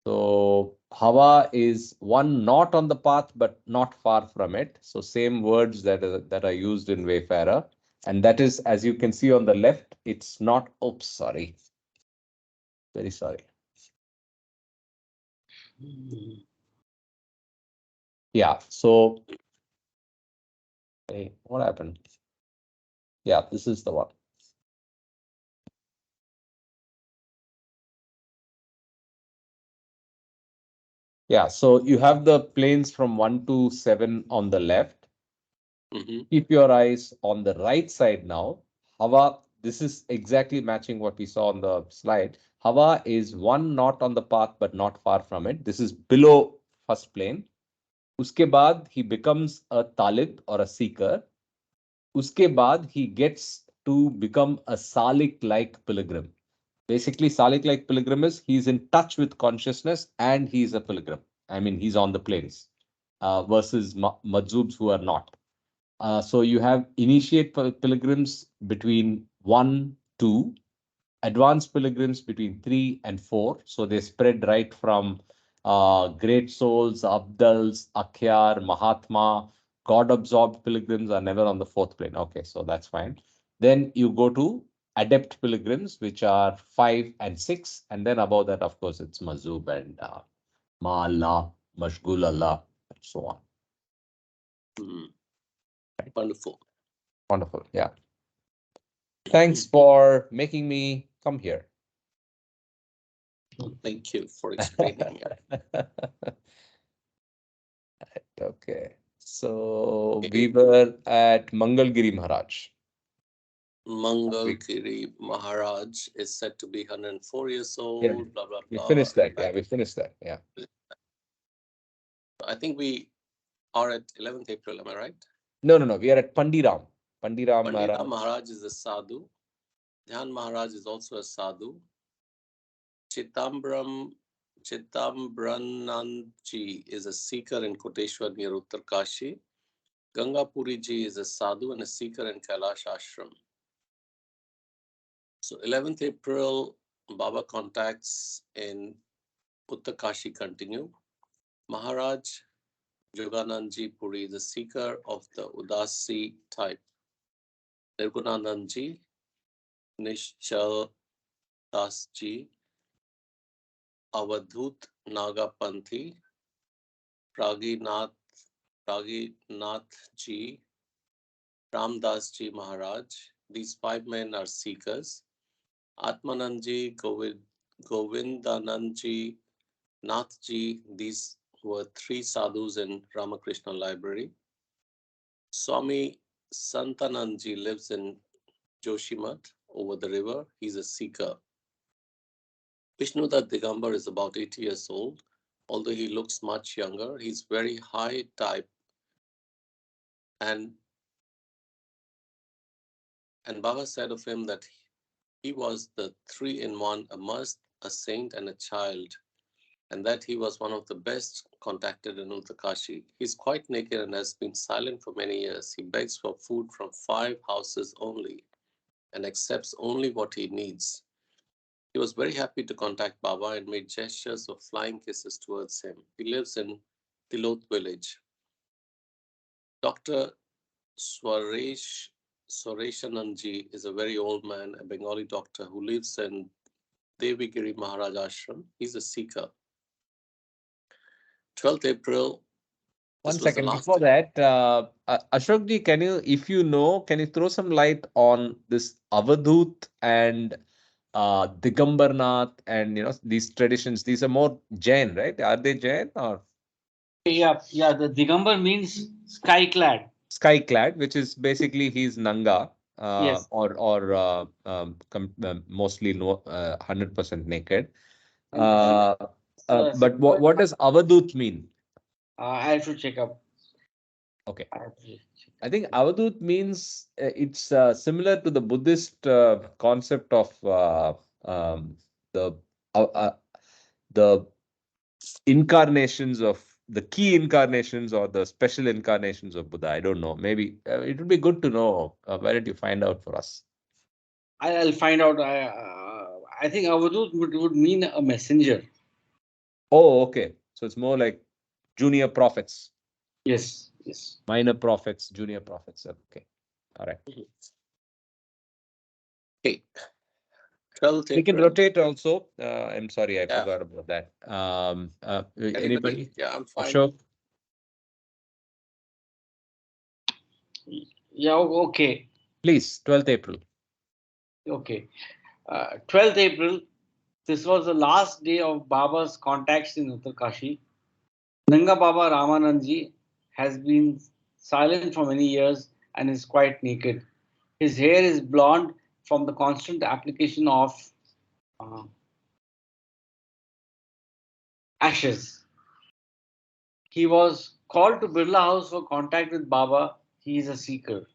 So Hawa is one not on the path, but not far from it. So same words that are used in Wayfarer. And that is, as you can see on the left, it's not, oops, sorry. Very sorry. Yeah, so hey, what happened? Yeah, this is the one. Yeah, so you have the planes from 1 to 7 on the left. Keep your eyes on the right side now. Hawa, this is exactly matching what we saw on the slide. Hawa is one not on the path, but not far from it. This is below first plane. Uske baad, he becomes a talib or a seeker. Uske baad, he gets to become a salik-like pilgrim. Basically, Salik-like pilgrim is he's in touch with consciousness and he's a pilgrim. I mean, he's on the plains versus Majzoobs who are not. So you have initiate pilgrims between 1, 2, advanced pilgrims between 3 and 4. So they spread right from great souls, Abdals, Akhyar, Mahatma. God absorbed pilgrims are never on the fourth plane. Okay, so that's fine. Then you go to adept pilgrims, which are 5 and 6. And then above that, of course, it's Mazub and Ma'Allah, Mashgul Allah, and so on. Mhm. Right. Wonderful. Wonderful. Yeah. Thanks for making me come here. Thank you for explaining. Okay. So Okay. we were at Mangalgiri Maharaj. Mangalgiri Maharaj is said to be 104 years old, Yeah, blah, blah, we blah. finished that. Yeah, we finished that. Yeah. I think we are at 11th April, am I right? No, no, no. We are at Pandiram. Pandiram Pandita Maharaj. Maharaj is a sadhu. Dhyan Maharaj is also a sadhu. Chitambranandji is a seeker in Koteshwar near Uttarkashi. Gangapuri ji is a sadhu and a seeker in Kailash Ashram. So 11th April, Baba contacts in Uttarkashi continue. Maharaj Joganandji Puri is a seeker of the Udasi type. Nirgunanandji, Nishchal Dasji, Avadhut Nagapanthi, Praginath Ramdasji Maharaj. These 5 men are seekers. Atmanandji, Govindanandji, Nathji, these were 3 sadhus in Ramakrishna Library. Swami Santanandji lives in Joshimath over the river. He's a seeker. Vishnudat Digambar is about 80 years old. Although he looks much younger, he's very high type. And Baba said of him that he was the 3-in-1, a must, a saint, and a child, and that he was one of the best contacted in Uttarkashi. He's quite naked and has been silent for many years. He begs for food from 5 houses only and accepts only what he needs. He was very happy to contact Baba and made gestures of flying kisses towards him. He lives in Tilot village. Dr. Swareshanandji is a very old man, a Bengali doctor who lives in Devigiri Maharaj Ashram. He's a seeker. 12th April. One second. Before that, Ashokji, can you, if you know, can you throw some light on this Avadhut and Digambarnath and these traditions? These are more Jain, right? Are they Jain or Yeah, the Digambar means sky clad. sky clad, which is basically he's Nanga Yes. mostly 100% naked. And But what does Avadhut mean? I have to check up. Okay. I have to check I up. think Avadhut means it's similar to the Buddhist concept of the uh, uh, the incarnations of the key incarnations or the special incarnations of Buddha. I don't know. Maybe it would be good to know. Why don't you find out for us? I'll find out. I think Avadut would mean a messenger. Oh, okay. So it's more like junior prophets. Yes, yes. Minor prophets, junior prophets. Okay. All right. Okay. 12th We can April. rotate also. I'm sorry, I Yeah. forgot about that. Anybody? Yeah, I'm fine. Ashok? Yeah, okay. Please, 12th April. Okay. 12th April, this was the last day of Baba's contacts in Uttarkashi. Nanga Baba Ramanandji has been silent for many years and is quite naked. His hair is blonde from the constant application of ashes. He was called to Birla House for contact with Baba. He is a seeker.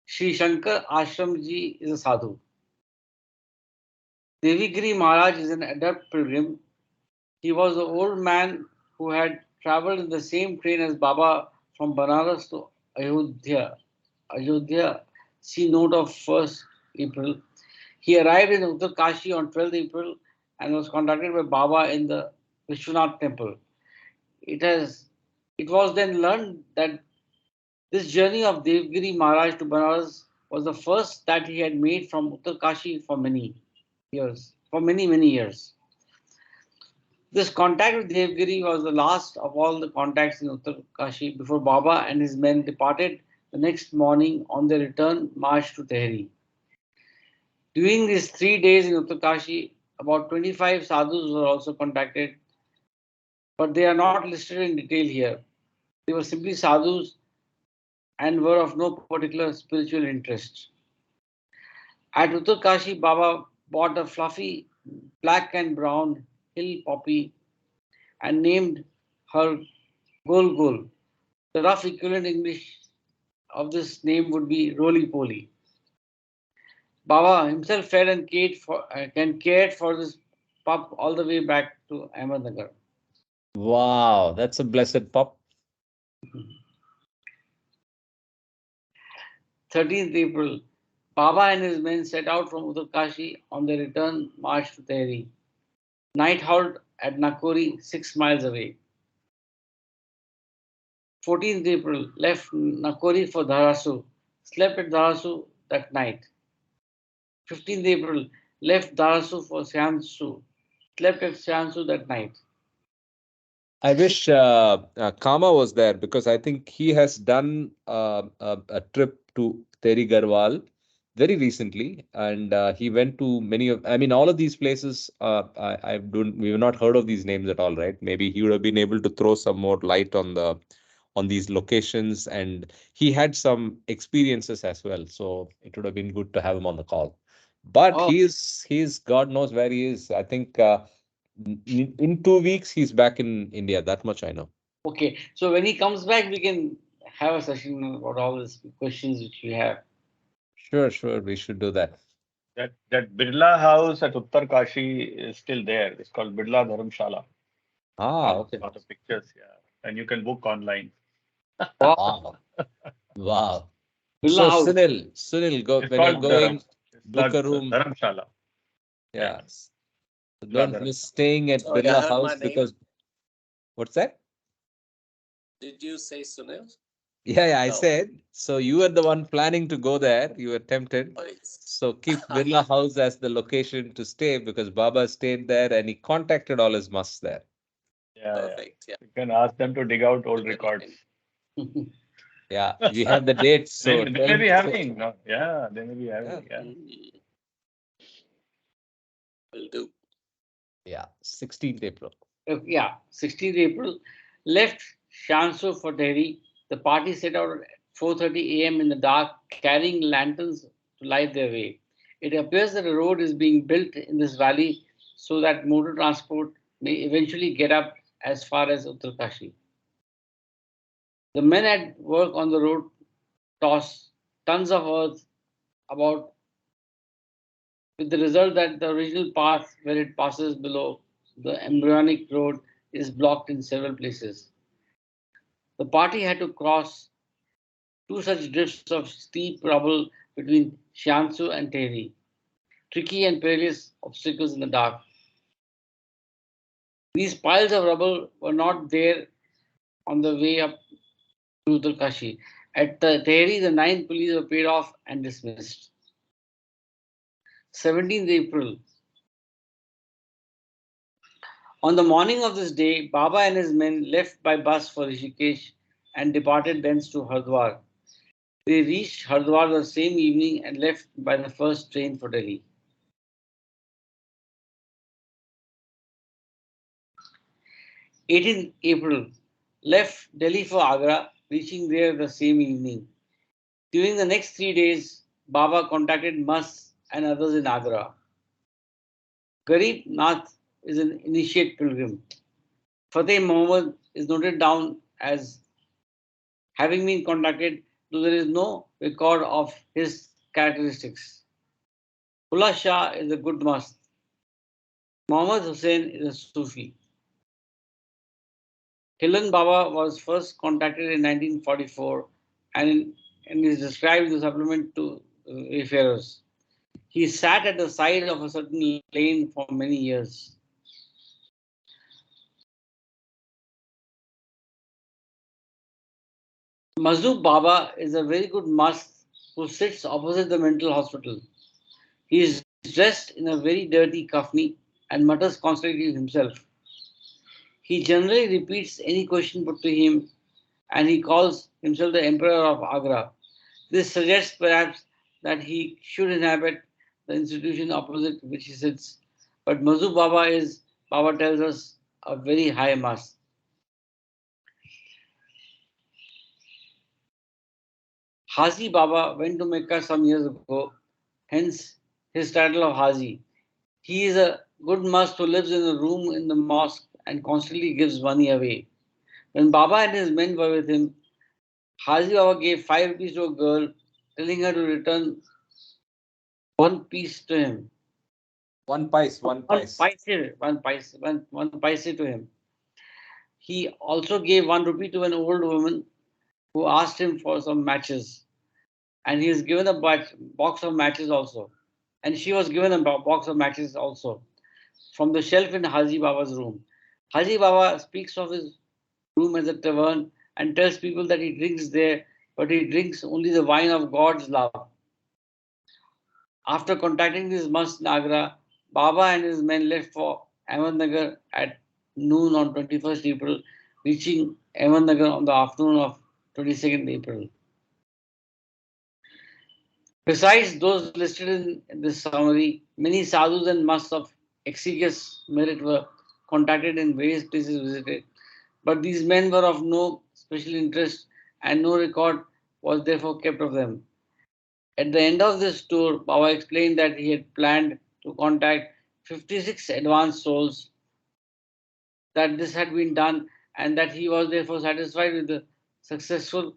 Sri Shankar Ashramji is a sadhu. Devigiri Maharaj is an adept pilgrim. He was the old man who had travelled in the same train as Baba from Banaras to Ayodhya. Ayodhya, see note of 1st April. He arrived in Uttarkashi on 12th April and was conducted by Baba in the Vishwanath temple. It has it was then learned that this journey of Devgiri Maharaj to Banaras was the first that he had made from Uttarkashi for many years. For many, many years. This contact with Devgiri was the last of all the contacts in Uttarkashi before Baba and his men departed the next morning on their return march to Tehri. During these 3 days in Uttarkashi, about 25 sadhus were also contacted, but they are not listed in detail here. They were simply sadhus and were of no particular spiritual interest. At Uttarkashi, Baba bought a fluffy black and brown hill poppy and named her Gol Gol. The rough equivalent English of this name would be Roly Poly. Baba himself fed and cared for this pup all the way back to Ahmednagar. Wow, that's a blessed pup. 13th April, Baba and his men set out from Uttarkashi on their return march to Tehri. Night halt at Nakori, 6 miles away. 14th April, left Nakori for Dharasu, slept at Dharasu that night. 15th April, left Dharasu for Siansu, slept at Siansu that night. I wish Kama was there because I think he has done a trip to Teri Garhwal very recently, and he went to many of. I mean, all of these places. I don't. We've not heard of these names at all, right? Maybe he would have been able to throw some more light on these locations, and he had some experiences as well. So it would have been good to have him on the call. But Oh, he's God knows where he is. I think. In 2 weeks, he's back in India. That much I know. okay. So when he comes back, we can have a session about all these questions which we have. Sure, sure. We should do that. That Birla house at Uttarkashi is still there. It's called Birla Dharamshala. Ah, I okay. saw the pictures, yeah. And you can book online. Wow, Wow. Wow. Villa So House. Sunil, go It's when you're called going, book Birla a room. Dharamshala. Yeah, Yes. Birla Don't miss Dharamshala. staying at Sorry, I Birla heard my House name. because what's that? Did you say Sunil? Yeah, I No. said. So you were the one planning to go there. You were tempted. Oh, it's So keep Birla House as the location to stay because Baba stayed there and he contacted all his musts there. Yeah, yeah. perfect. Yeah, You can ask them to dig out old very records. kind. Yeah, we have the dates. So They tell may be him. having, no? Yeah, they may be Yeah, having, yeah. Will do. yeah, 16th April. Yeah, 16th April, left Shansu for Delhi. The party set out at 4:30 a.m. in the dark, carrying lanterns to light their way. It appears that a road is being built in this valley so that motor transport may eventually get up as far as Uttarkashi. The men at work on the road toss tons of earth about, with the result that the original path where it passes below the embryonic road is blocked in several places. The party had to cross two such drifts of steep rubble between Shiansu and Tehri, tricky and perilous obstacles in the dark. These piles of rubble were not there on the way up to Uttarkashi. At the Tehri, the 9th police were paid off and dismissed. 17th April. On the morning of this day, Baba and his men left by bus for Rishikesh and departed thence to Hardwar. They reached Hardwar the same evening and left by the first train for Delhi. 18th April, left Delhi for Agra, reaching there the same evening. During the next 3 days, Baba contacted Masts and others in Agra. Garib Nath is an initiate pilgrim. Fateh Muhammad is noted down as having been contacted, though there is no record of his characteristics. Ullah Shah is a good mast. Muhammad Hussain is a Sufi. Hilan Baba was first contacted in 1944 and is described in the supplement to Wayfarers. He sat at the side of a certain lane for many years. Mazub Baba is a very good mast who sits opposite the mental hospital. He is dressed in a very dirty kafni and mutters constantly to himself. He generally repeats any question put to him and he calls himself the Emperor of Agra. This suggests perhaps that he should inhabit the institution opposite which he sits. But Mazub Baba is, Baba tells us, a very high mast. Haji Baba went to Mecca some years ago, hence his title of Haji. He is a good must who lives in a room in the mosque and constantly gives money away. When Baba and his men were with him, Haji Baba gave 5 rupees to a girl, telling her to return 1 piece to him. One pice, one One pice. paise, one paise to him. He also gave 1 rupee to an old woman who asked him for some matches, and he is given a box of matches also. And she was given a box of matches also from the shelf in Haji Baba's room. Haji Baba speaks of his room as a tavern and tells people that he drinks there, but he drinks only the wine of God's love. After contacting this must in Agra, Baba and his men left for Ahmednagar at noon on 21st April, reaching Ahmednagar on the afternoon of 22nd April. Besides those listed in this summary, many sadhus and musts of exiguous merit were contacted in various places visited, but these men were of no special interest and no record was therefore kept of them. At the end of this tour, Baba explained that he had planned to contact 56 advanced souls, that this had been done, and that he was therefore satisfied with the successful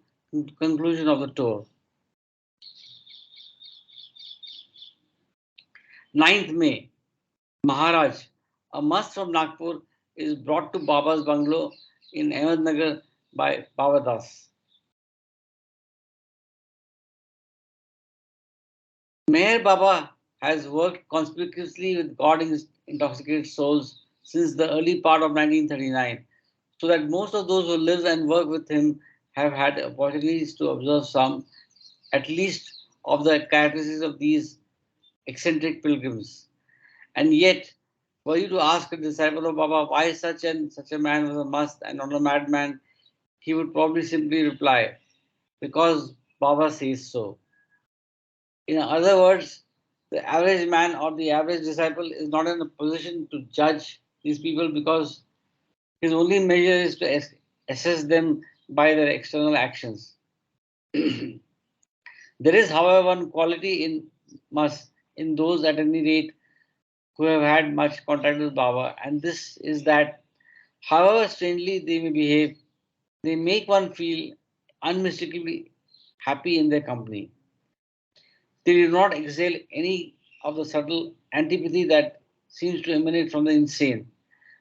conclusion of the tour. 9th May, Maharaj, a must from Nagpur, is brought to Baba's bungalow in Ahmednagar by Baba Das. Meher Baba has worked conspicuously with God-intoxicated souls since the early part of 1939, so that most of those who live and work with him have had opportunities to observe some, at least, of the characteristics of these eccentric pilgrims. And yet, were you to ask a disciple of Baba why such and such a man was a must and not a madman, he would probably simply reply, because Baba says so. In other words, the average man or the average disciple is not in a position to judge these people because his only measure is to assess them by their external actions. There is, however, one quality in those at any rate who have had much contact with Baba, and this is that, however strangely they may behave, they make one feel unmistakably happy in their company. They do not exhale any of the subtle antipathy that seems to emanate from the insane,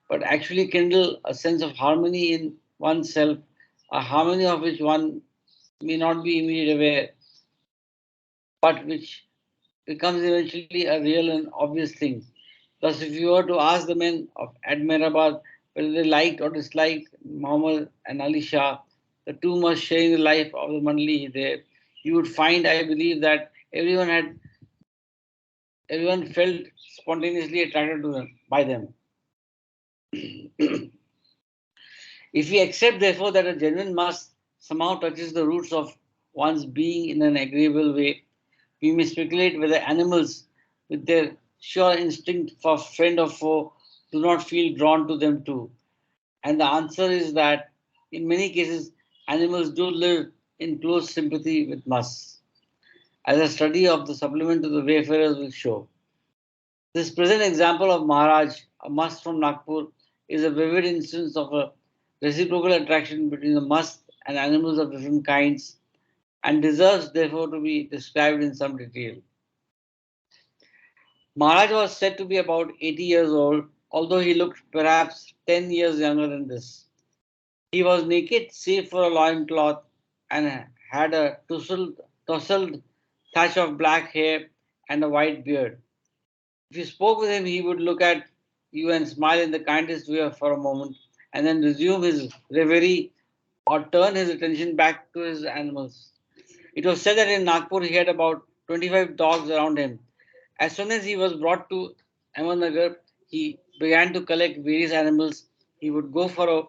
but actually kindle a sense of harmony in oneself, a harmony of which one may not be immediately aware, but which becomes eventually a real and obvious thing. Thus, if you were to ask the men of Admirabad whether they liked or disliked Muhammad and Ali Shah, the two must sharing the life of the Mandali there, you would find, I believe, that everyone felt spontaneously attracted to them by them. If we accept, therefore, that a genuine must somehow touches the roots of one's being in an agreeable way, we may speculate whether animals, with their sure instinct for friend or foe, do not feel drawn to them too. And the answer is that in many cases, animals do live in close sympathy with musts, as a study of the supplement to the Wayfarers will show. This present example of Maharaj, a must from Nagpur, is a vivid instance of a reciprocal attraction between the must and animals of different kinds and deserves therefore to be described in some detail. Maharaj was said to be about 80 years old, although he looked perhaps 10 years younger than this. He was naked save for a loincloth and had a tousled thatch of black hair and a white beard. If you spoke with him, he would look at you and smile in the kindest way for a moment, and then resume his reverie or turn his attention back to his animals. It was said that in Nagpur he had about 25 dogs around him. As soon as he was brought to Ahmednagar, he began to collect various animals. He would go for a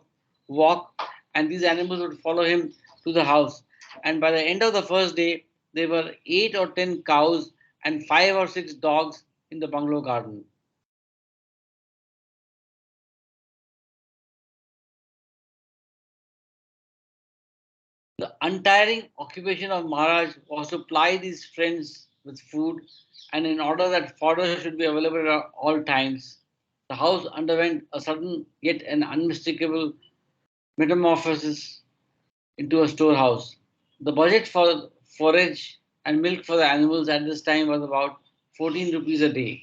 walk, and these animals would follow him to the house. And by the end of the first day, there were 8 or 10 cows and 5 or 6 dogs in the bungalow garden. The untiring occupation of Maharaj was to ply these friends with food, and in order that fodder should be available at all times, the house underwent a sudden yet an unmistakable metamorphosis into a storehouse. The budget for forage and milk for the animals at this time was about 14 rupees a day.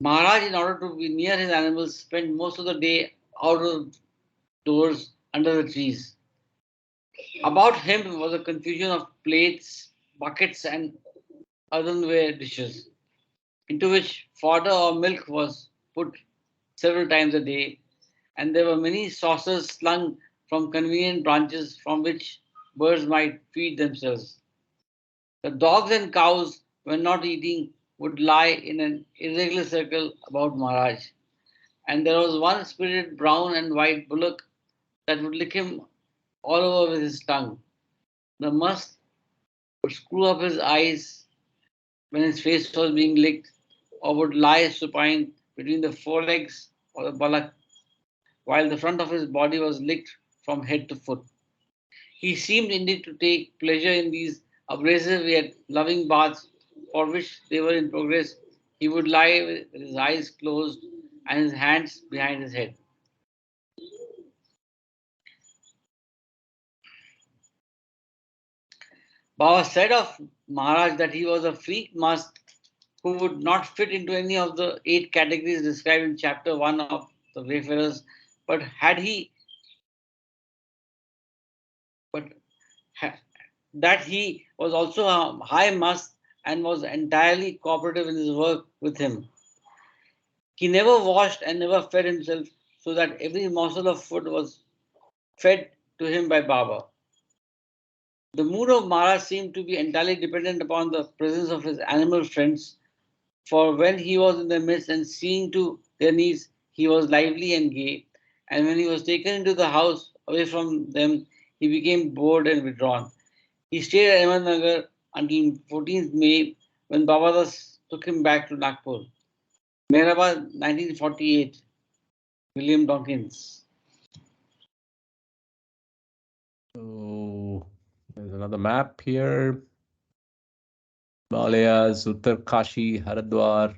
Maharaj, in order to be near his animals, spent most of the day out of doors under the trees. About him was a confusion of plates, buckets, and earthenware dishes, into which fodder or milk was put several times a day, and there were many saucers slung from convenient branches from which birds might feed themselves. The dogs and cows, when not eating, would lie in an irregular circle about Maharaj, and there was one spirited brown and white bullock that would lick him all over with his tongue. The must would screw up his eyes when his face was being licked, or would lie supine between the forelegs of the bullock while the front of his body was licked from head to foot. He seemed indeed to take pleasure in these abrasive yet loving baths for which they were in progress. He would lie with his eyes closed and his hands behind his head. Baba said of Maharaj that he was a freak must who would not fit into any of the 8 categories described in chapter 1 of the Wayfarers, but had he but ha- that he was also a high must and was entirely cooperative in his work with him. He never washed and never fed himself, so that every morsel of food was fed to him by Baba. The mood of Maharaj seemed to be entirely dependent upon the presence of his animal friends, for when he was in their midst and seeing to their needs, he was lively and gay, and when he was taken into the house away from them, he became bored and withdrawn. He stayed at Ahmednagar until 14th May, when Babadas took him back to Nagpur. Mehrabad, 1948. William Donkins. So there's another map here. Himalayas, Uttarkashi, Haridwar,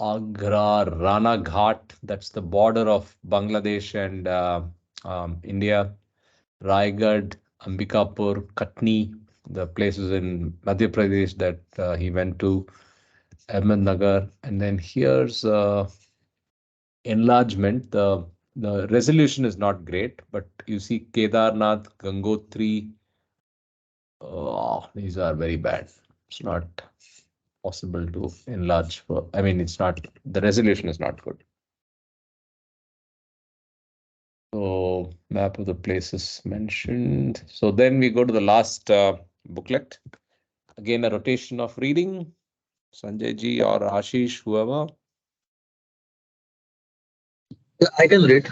Agra, Rana Ghat. That's the border of Bangladesh and India. Raigad, Ambikapur, Katni, the places in Madhya Pradesh that he went to, Ahmednagar. And then here's enlargement. The resolution is not great, but you see Kedarnath, Gangotri. Oh, these are very bad. It's not possible to enlarge. I mean, it's not, the resolution is not good. So map of the places mentioned. So then we go to the last booklet. Again, a rotation of reading. Sanjay ji or Ashish, whoever. Yeah, I can read.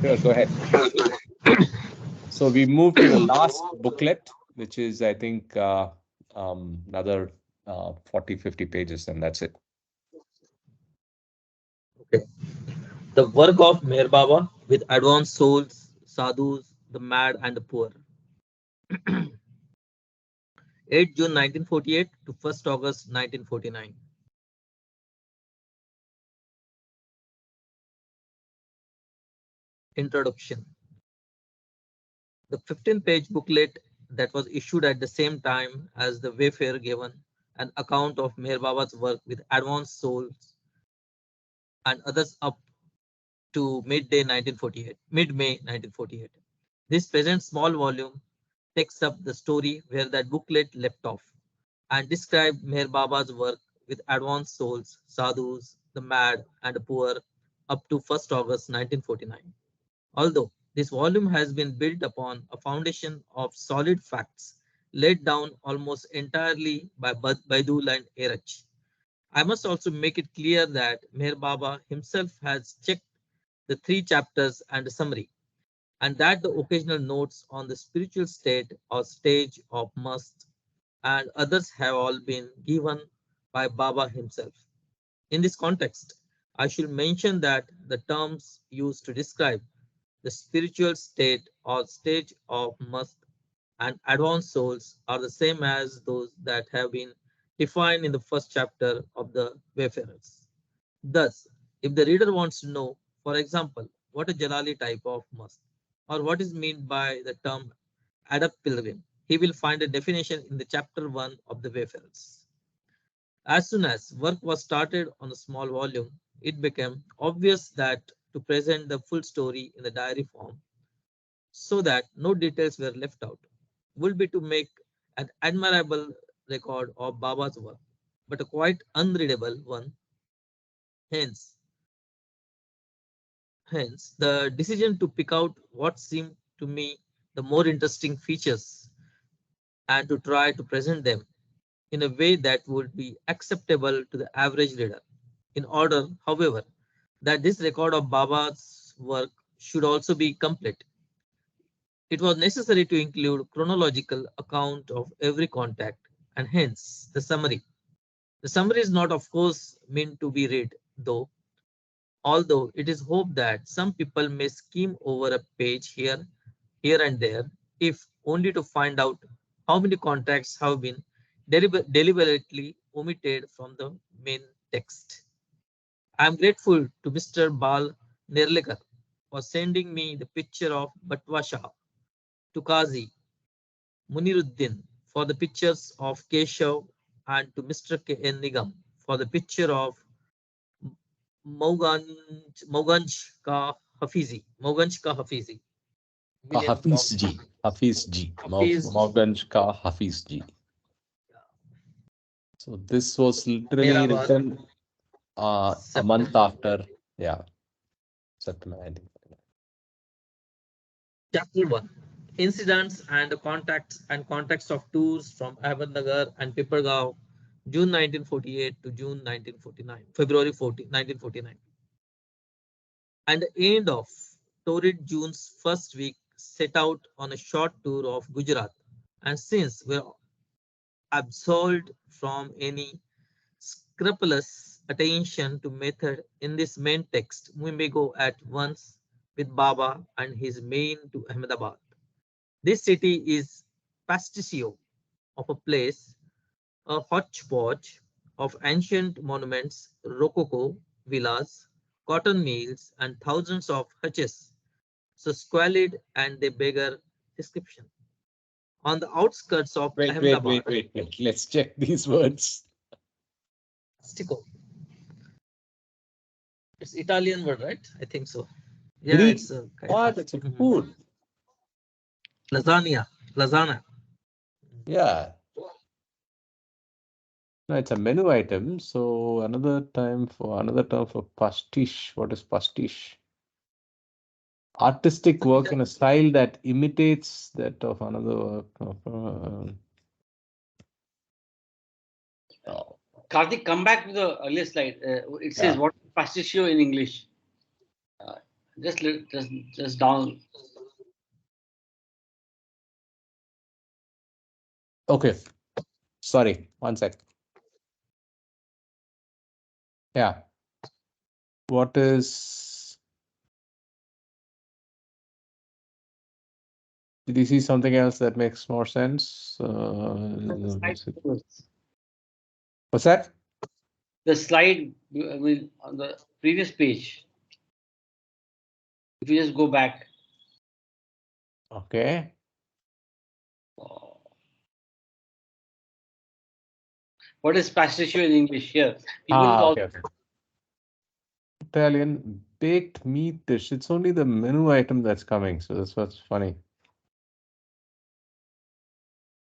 Sure, go ahead. So we move to the last booklet, which is, I think, another 40, 50 pages, and that's it. Okay. The work of Meher Baba with advanced souls, sadhus, the mad and the poor. 8 June 1948 to 1st August 1949. Introduction. The 15-page booklet that was issued at the same time as the Wayfarer given an account of Meher Baba's work with advanced souls and others up to mid-May 1948. This present small volume takes up the story where that booklet left off and described Meher Baba's work with advanced souls, sadhus, the mad and the poor up to 1st August 1949. Although this volume has been built upon a foundation of solid facts laid down almost entirely by Baidul and Erach, I must also make it clear that Meher Baba himself has checked the three chapters and a summary, and that the occasional notes on the spiritual state or stage of must and others have all been given by Baba himself. In this context, I should mention that the terms used to describe the spiritual state or stage of must and advanced souls are the same as those that have been defined in the first chapter of the Wayfarers. Thus, if the reader wants to know, for example, what a Jalali type of must or what is meant by the term adept pilgrim, he will find a definition in the chapter 1 of the Wayfarers. As soon as work was started on a small volume, it became obvious that to present the full story in the diary form so that no details were left out would be to make an admirable record of Baba's work, but a quite unreadable one. Hence, hence the decision to pick out what seemed to me the more interesting features and to try to present them in a way that would be acceptable to the average reader. In order, however, that this record of Baba's work should also be complete, it was necessary to include chronological account of every contact and hence the summary. The summary is not, of course, meant to be read, though, although it is hoped that some people may skim over a page here and there, if only to find out how many contracts have been deliberately omitted from the main text. I am grateful to Mr. Bal Nerlikar for sending me the picture of Batwa Shah, to Kazi Muniruddin for the pictures of Keshav, and to Mr. K. N. Nigam for the picture of Moganj Ka Hafizi, William Hafiz Donkins. ji. Hafiz ji. Hafiz Morganj ka Hafiz ji. So this was literally Mehrabad, written a month September. after, yeah, September 1949. Chapter 1. Incidents and the contacts and context of tours from Ahmednagar and Pipargaon, June 1948 to June 1949, February 1949. And the end of torrid June's first week set out on a short tour of Gujarat. And since we're absolved from any scrupulous attention to method in this main text, we may go at once with Baba and his main to Ahmedabad. This city is pasticcio of a place, a hodgepodge of ancient monuments, rococo villas, cotton mills, and thousands of hutches, so squalid and they beggar description. On the outskirts of Ahmedabad, Wait. Let's check these words. pastico. It's Italian word, right? I think so. Yeah, Greek. it's a kind What? of It's a food. lasagna. Yeah. No, it's a menu item. So another term for pastiche. What is pastiche? Artistic work in a style that imitates that of another work. Oh, Karthik, come back to the earlier slide. It says yeah. what is pasticcio in English? Uh, just down. Okay. Sorry. One sec. Yeah. What is? Did you see something else that makes more sense? What's that? The slide, I mean, on the previous page. If you just go back. Okay. What is pasticcio in English here? People will Ah, also okay, okay. Italian baked meat dish. It's only the menu item that's coming, so that's what's funny.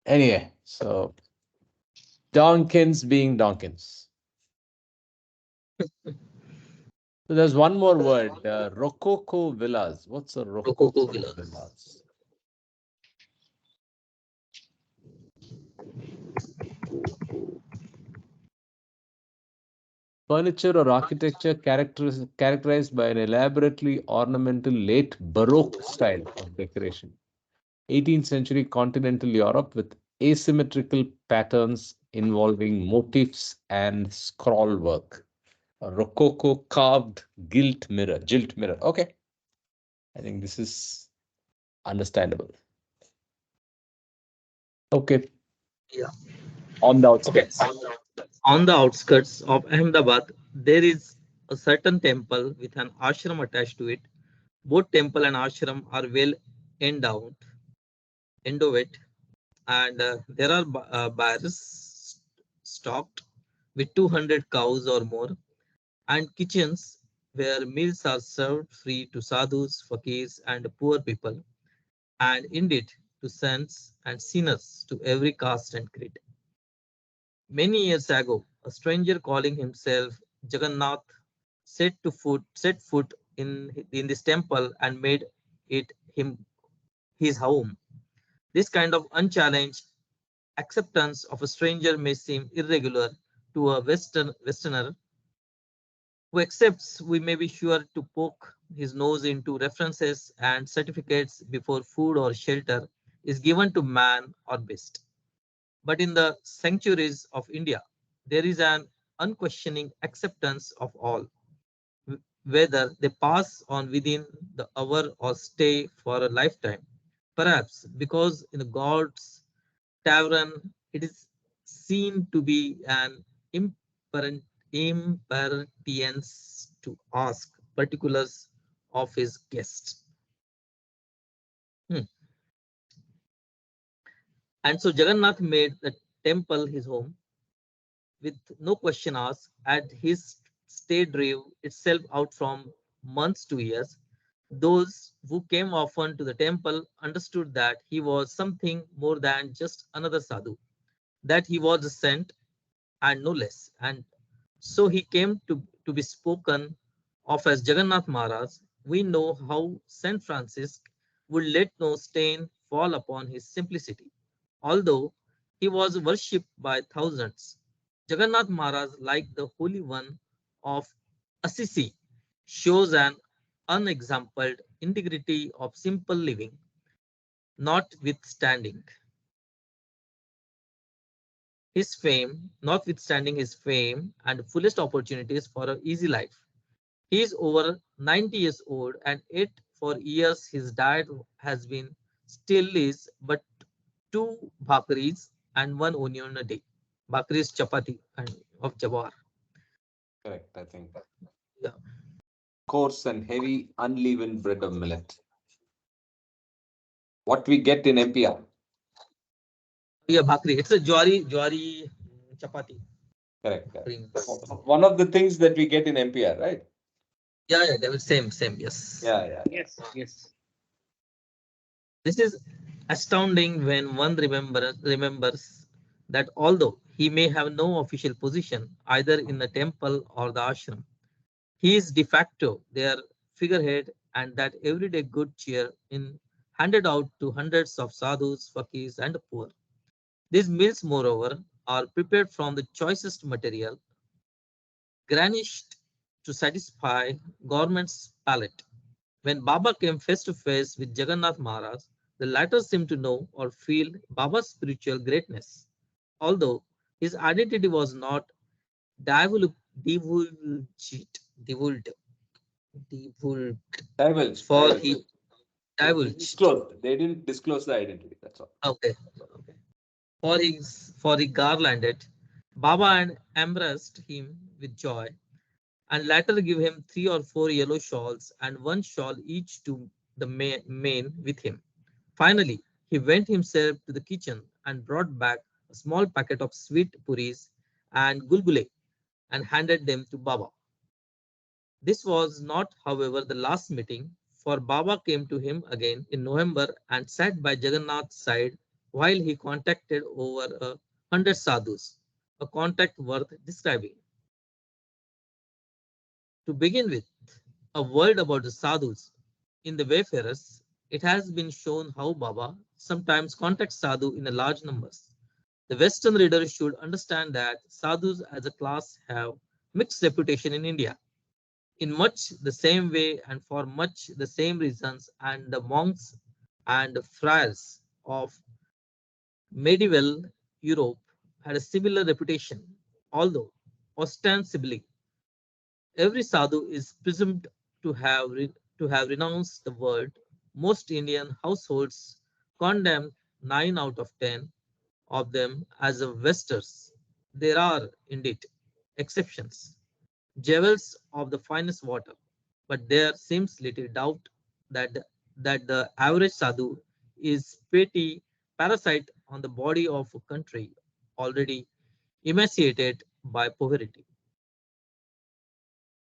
Anyway, so Donkins being Donkins. So there's one more word, Rococo villas. What's a Rococo Rococo villas. villas? Furniture or architecture characterized by an elaborately ornamental late Baroque style of decoration. 18th century continental Europe with asymmetrical patterns involving motifs and scroll work. A Rococo carved gilt mirror. Okay, I think this is understandable. Okay, Yeah. on the Okay. outskirts. On the outskirts of Ahmedabad, there is a certain temple with an ashram attached to it. Both temple and ashram are well endowed, endowed, and there are bars stocked with 200 cows or more, and kitchens where meals are served free to sadhus, fakirs, and poor people, and indeed to saints and sinners to every caste and creed. Many years ago, a stranger calling himself Jagannath set foot in this temple and made it him his home. This kind of unchallenged acceptance of a stranger may seem irregular to a Westerner who accepts we may be sure to poke his nose into references and certificates before food or shelter is given to man or beast. But in the sanctuaries of India, there is an unquestioning acceptance of all, whether they pass on within the hour or stay for a lifetime. Perhaps because in the God's tavern, it is seen to be an imperant, impertinence to ask particulars of his guest. Hmm. And so Jagannath made the temple his home with no question asked, and his stay drew itself out from months to years. Those who came often to the temple understood that he was something more than just another sadhu, that he was a saint and no less. And so he came to be spoken of as Jagannath Maharaj. We know how Saint Francis would let no stain fall upon his simplicity. Although he was worshipped by thousands, Jagannath Maharaj, like the Holy One of Assisi, shows an unexampled integrity of simple living, notwithstanding notwithstanding his fame and fullest opportunities for an easy life. He is over 90 years old, and yet for years his diet has been still is but two bhakaris and one onion a day. Bhakri is chapati and of Jawar. Correct, I think. Yeah, Coarse and heavy, unleavened bread of millet. What we get in MPR. yeah, bhakri. It's a jwari chapati. Correct, correct. Cream. One of the things that we get in MPR, right? Yeah, yeah, they were same. Yes. Yeah, yeah, yeah. yes, yes. This is astounding when one remembers that although he may have no official position either in the temple or the ashram, he is de facto their figurehead, and that everyday good cheer in handed out to hundreds of sadhus, fakirs, and poor. These meals, moreover, are prepared from the choicest material, garnished to satisfy government's palate. When Baba came face to face with Jagannath Maharaj, the latter seemed to know or feel Baba's spiritual greatness, although his identity was not divulged, divulged, divulged, Divulged, for divulged. he divulged. Disclosed. They didn't disclose the identity. That's all. Okay, okay. For he garlanded, Baba and embraced him with joy, and later give him 3 or 4 yellow shawls and one shawl each to the main with him. Finally, he went himself to the kitchen and brought back a small packet of sweet puris and gulgule and handed them to Baba. This was not, however, the last meeting, for Baba came to him again in November and sat by Jagannath's side while he contacted over 100 sadhus, a contact worth describing. To begin with, a word about the sadhus. In the Wayfarers, it has been shown how Baba sometimes contacts sadhu in a large numbers. The Western reader should understand that sadhus as a class have mixed reputation in India. In much the same way and for much the same reasons, and the monks and friars of medieval Europe had a similar reputation, although ostensibly every sadhu is presumed to have renounced the word. Most Indian households condemn 9 out of 10 of them as a Westers. There are indeed exceptions, jewels of the finest water, but there seems little doubt that the average sadhu is petty parasite on the body of a country already emaciated by poverty.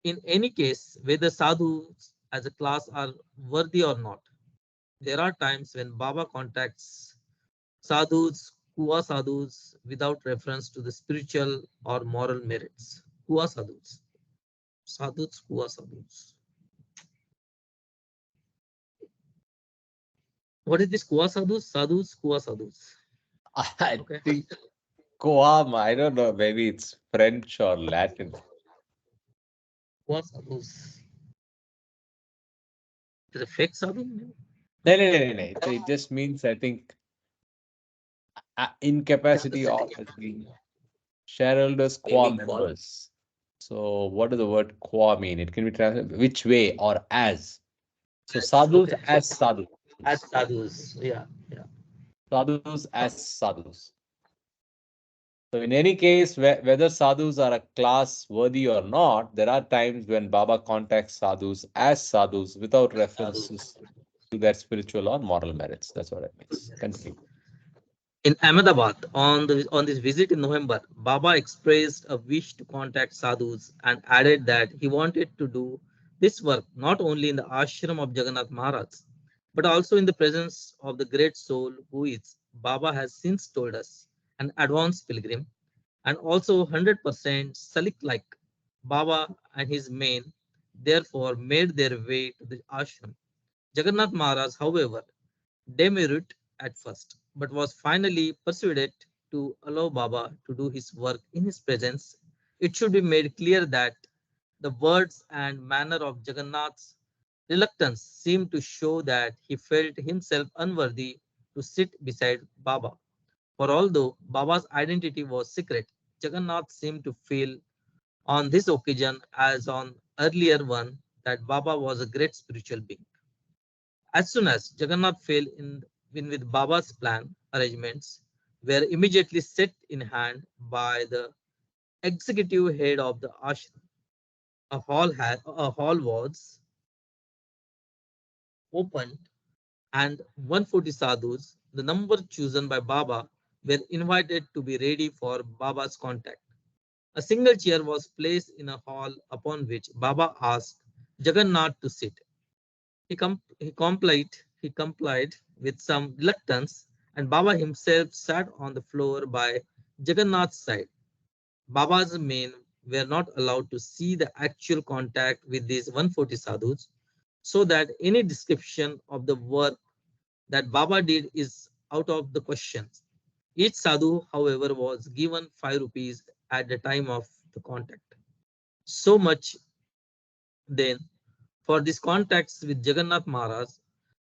In any case, whether sadhus as a class are worthy or not, there are times when Baba contacts sadhus, kuwa sadhus, without reference to the spiritual or moral merits. Kuwa sadhus, sadhus, kuwa sadhus. What is this kuwa sadhus? Sadhus, kuwa sadhus. I Okay, think Koam, I don't know, maybe it's French or Latin. kuwa sadhus. Is it fake sadhu? No, no, no, no, no. It just means, I think, incapacity of, I think, shareholders qua members. So, what does the word qua mean? It can be translated which way or as. So, sadhus Okay, as sadhus. as sadhus. Yeah, yeah. Sadhus as sadhus. So, in any case, whether sadhus are a class worthy or not, there are times when Baba contacts sadhus as sadhus without references to their spiritual or moral merits. That's what it means. Continue. In Ahmedabad, on this visit in November, Baba expressed a wish to contact sadhus and added that he wanted to do this work not only in the ashram of Jagannath Maharaj, but also in the presence of the great soul who is, Baba has since told us, an advanced pilgrim and also 100% Salik like. Baba and his men therefore made their way to the ashram. Jagannath Maharaj, however, demurred at first, but was finally persuaded to allow Baba to do his work in his presence. It should be made clear that the words and manner of Jagannath's reluctance seemed to show that he felt himself unworthy to sit beside Baba. For although Baba's identity was secret, Jagannath seemed to feel on this occasion, as on earlier one, that Baba was a great spiritual being. As soon as Jagannath fell in with Baba's plan, arrangements were immediately set in hand by the executive head of the ashram. A hall was opened, and 140 sadhus, the number chosen by Baba, were invited to be ready for Baba's contact. A single chair was placed in a hall upon which Baba asked Jagannath to sit. He complied with some reluctance, and Baba himself sat on the floor by Jagannath's side. Baba's men were not allowed to see the actual contact with these 140 sadhus, so that any description of the work that Baba did is out of the question. Each sadhu, however, was given 5 rupees at the time of the contact. So much then for these contacts with Jagannath Maharaj,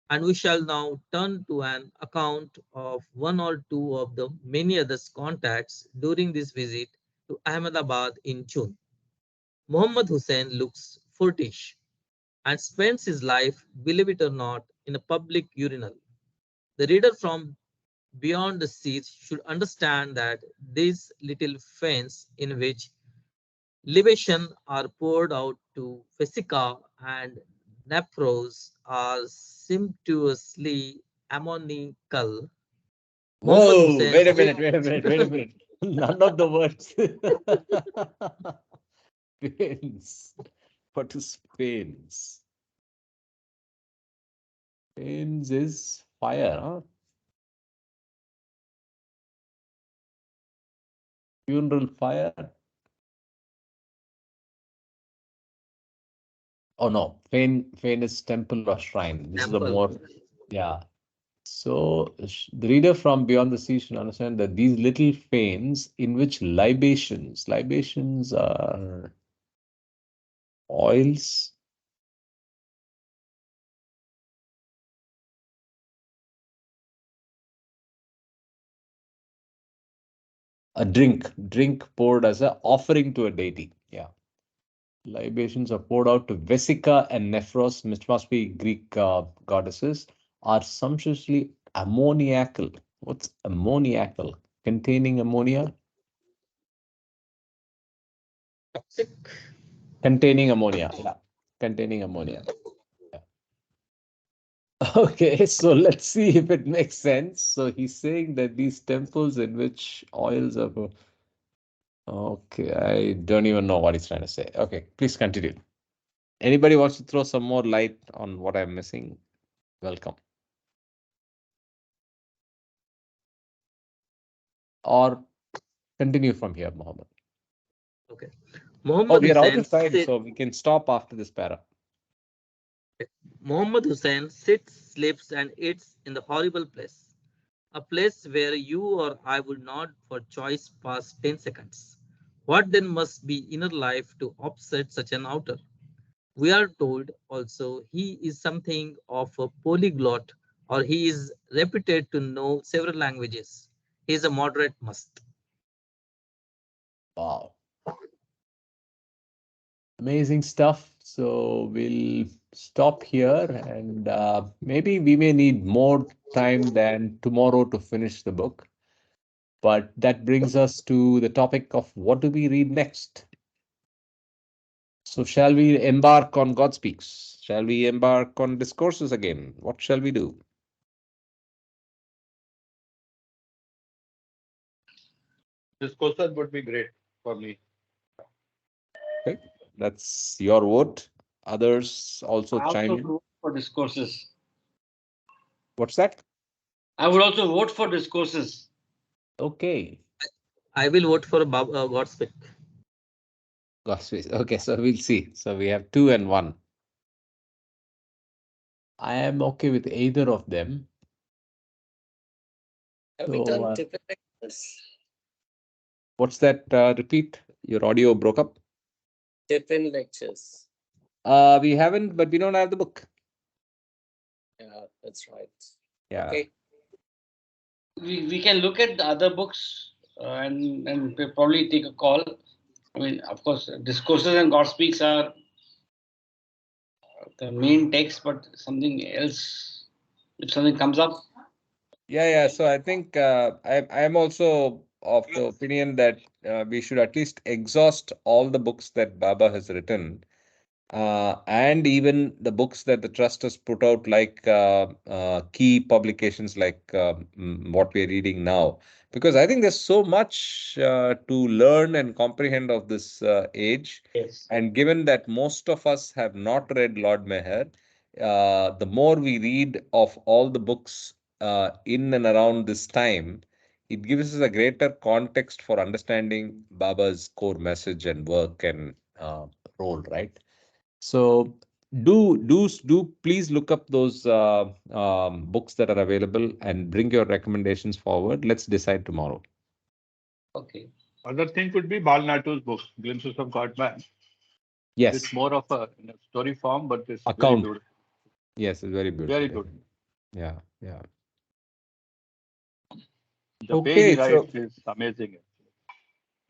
and we shall now turn to an account of one or two of the many other contacts during this visit to Ahmedabad in June. Muhammad Hussain looks fortish and spends his life, believe it or not, in a public urinal. The reader from beyond the seas should understand that this little fence in which libation are poured out to Vesica and nephros are sumptuously ammonical. Muhammad Whoa, Hussain wait a stood. minute, wait a minute, wait a minute. None of the words. Pains. What is pains? Pains is fire, huh? Funeral fire. Oh no, Fane is temple or shrine. This is a Temple. more, yeah. So the reader from beyond the sea should understand that these little fanes in which libations are oils. A drink poured as an offering to a deity. Yeah. Libations are poured out to Vesica and Nephros, which must be Greek goddesses, are sumptuously ammoniacal. What's ammoniacal? Containing ammonia? Toxic. Containing ammonia. Yeah. Containing ammonia. Yeah. Okay, so let's see if it makes sense. So he's saying that these temples in which oils are. Okay, I don't even know what he's trying to say. Okay, please continue. Anybody wants to throw some more light on what I'm missing? Welcome. Or continue from here, Mohammed. Okay. Oh, Muhammad we are out Hussain of time, sit, so we can stop after this para. Muhammad Hussain sits, sleeps, and eats in the horrible place. A place where you or I would not for choice pass 10 seconds. What then must be inner life to offset such an outer? We are told also he is something of a polyglot or he is reputed to know several languages. He is a moderate must. Wow. Amazing stuff. So we'll stop here and maybe we may need more time than tomorrow to finish the book. But that brings us to the topic of what do we read next? So shall we embark on God Speaks? Shall we embark on discourses again? What shall we do? Discourses would be great for me. Okay, that's your vote. Others also I chime also in. vote for discourses. What's that? I would also vote for discourses. Okay, I will vote for Godspeed. God Speaks. Okay, so we'll see. So we have 2 and 1. I am okay with either of them. Have we So done different lectures? what's that? Repeat. Your audio broke up. Different lectures. We haven't, but we don't have the book. Yeah, that's right. Yeah. Okay. We can look at the other books and probably take a call. I mean, of course, discourses and God speaks are the main text, but something else, if something comes up. Yeah. So I think I am also of the opinion that we should at least exhaust all the books that Baba has written, and even the books that the trust has put out, like key publications like what we're reading now. Because I think there's so much to learn and comprehend of this age. Yes. And given that most of us have not read Lord Meher, the more we read of all the books in and around this time, it gives us a greater context for understanding Baba's core message and work and role, right? So do please look up those books that are available and bring your recommendations forward. Let's decide tomorrow. Okay. Other thing could be Bal Natu's book, Glimpses of God Man. Yes, It's more of a in a story form, but it's very account. beautiful. Yes, it's very beautiful. Very good. Yeah. The way he Okay, so writes is amazing.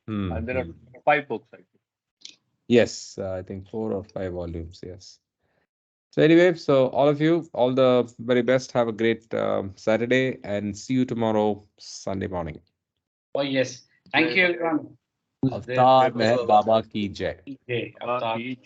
And there are hmm. 5 books, I think. Yes, I think 4 or 5 volumes. Yes. So anyway, so all of you, all the very best. Have a great Saturday and see you tomorrow, Sunday morning. Oh, yes. Thank you, everyone. Who's there? Avtar Jai Meher Baba. Baba ki jai. Okay. Ki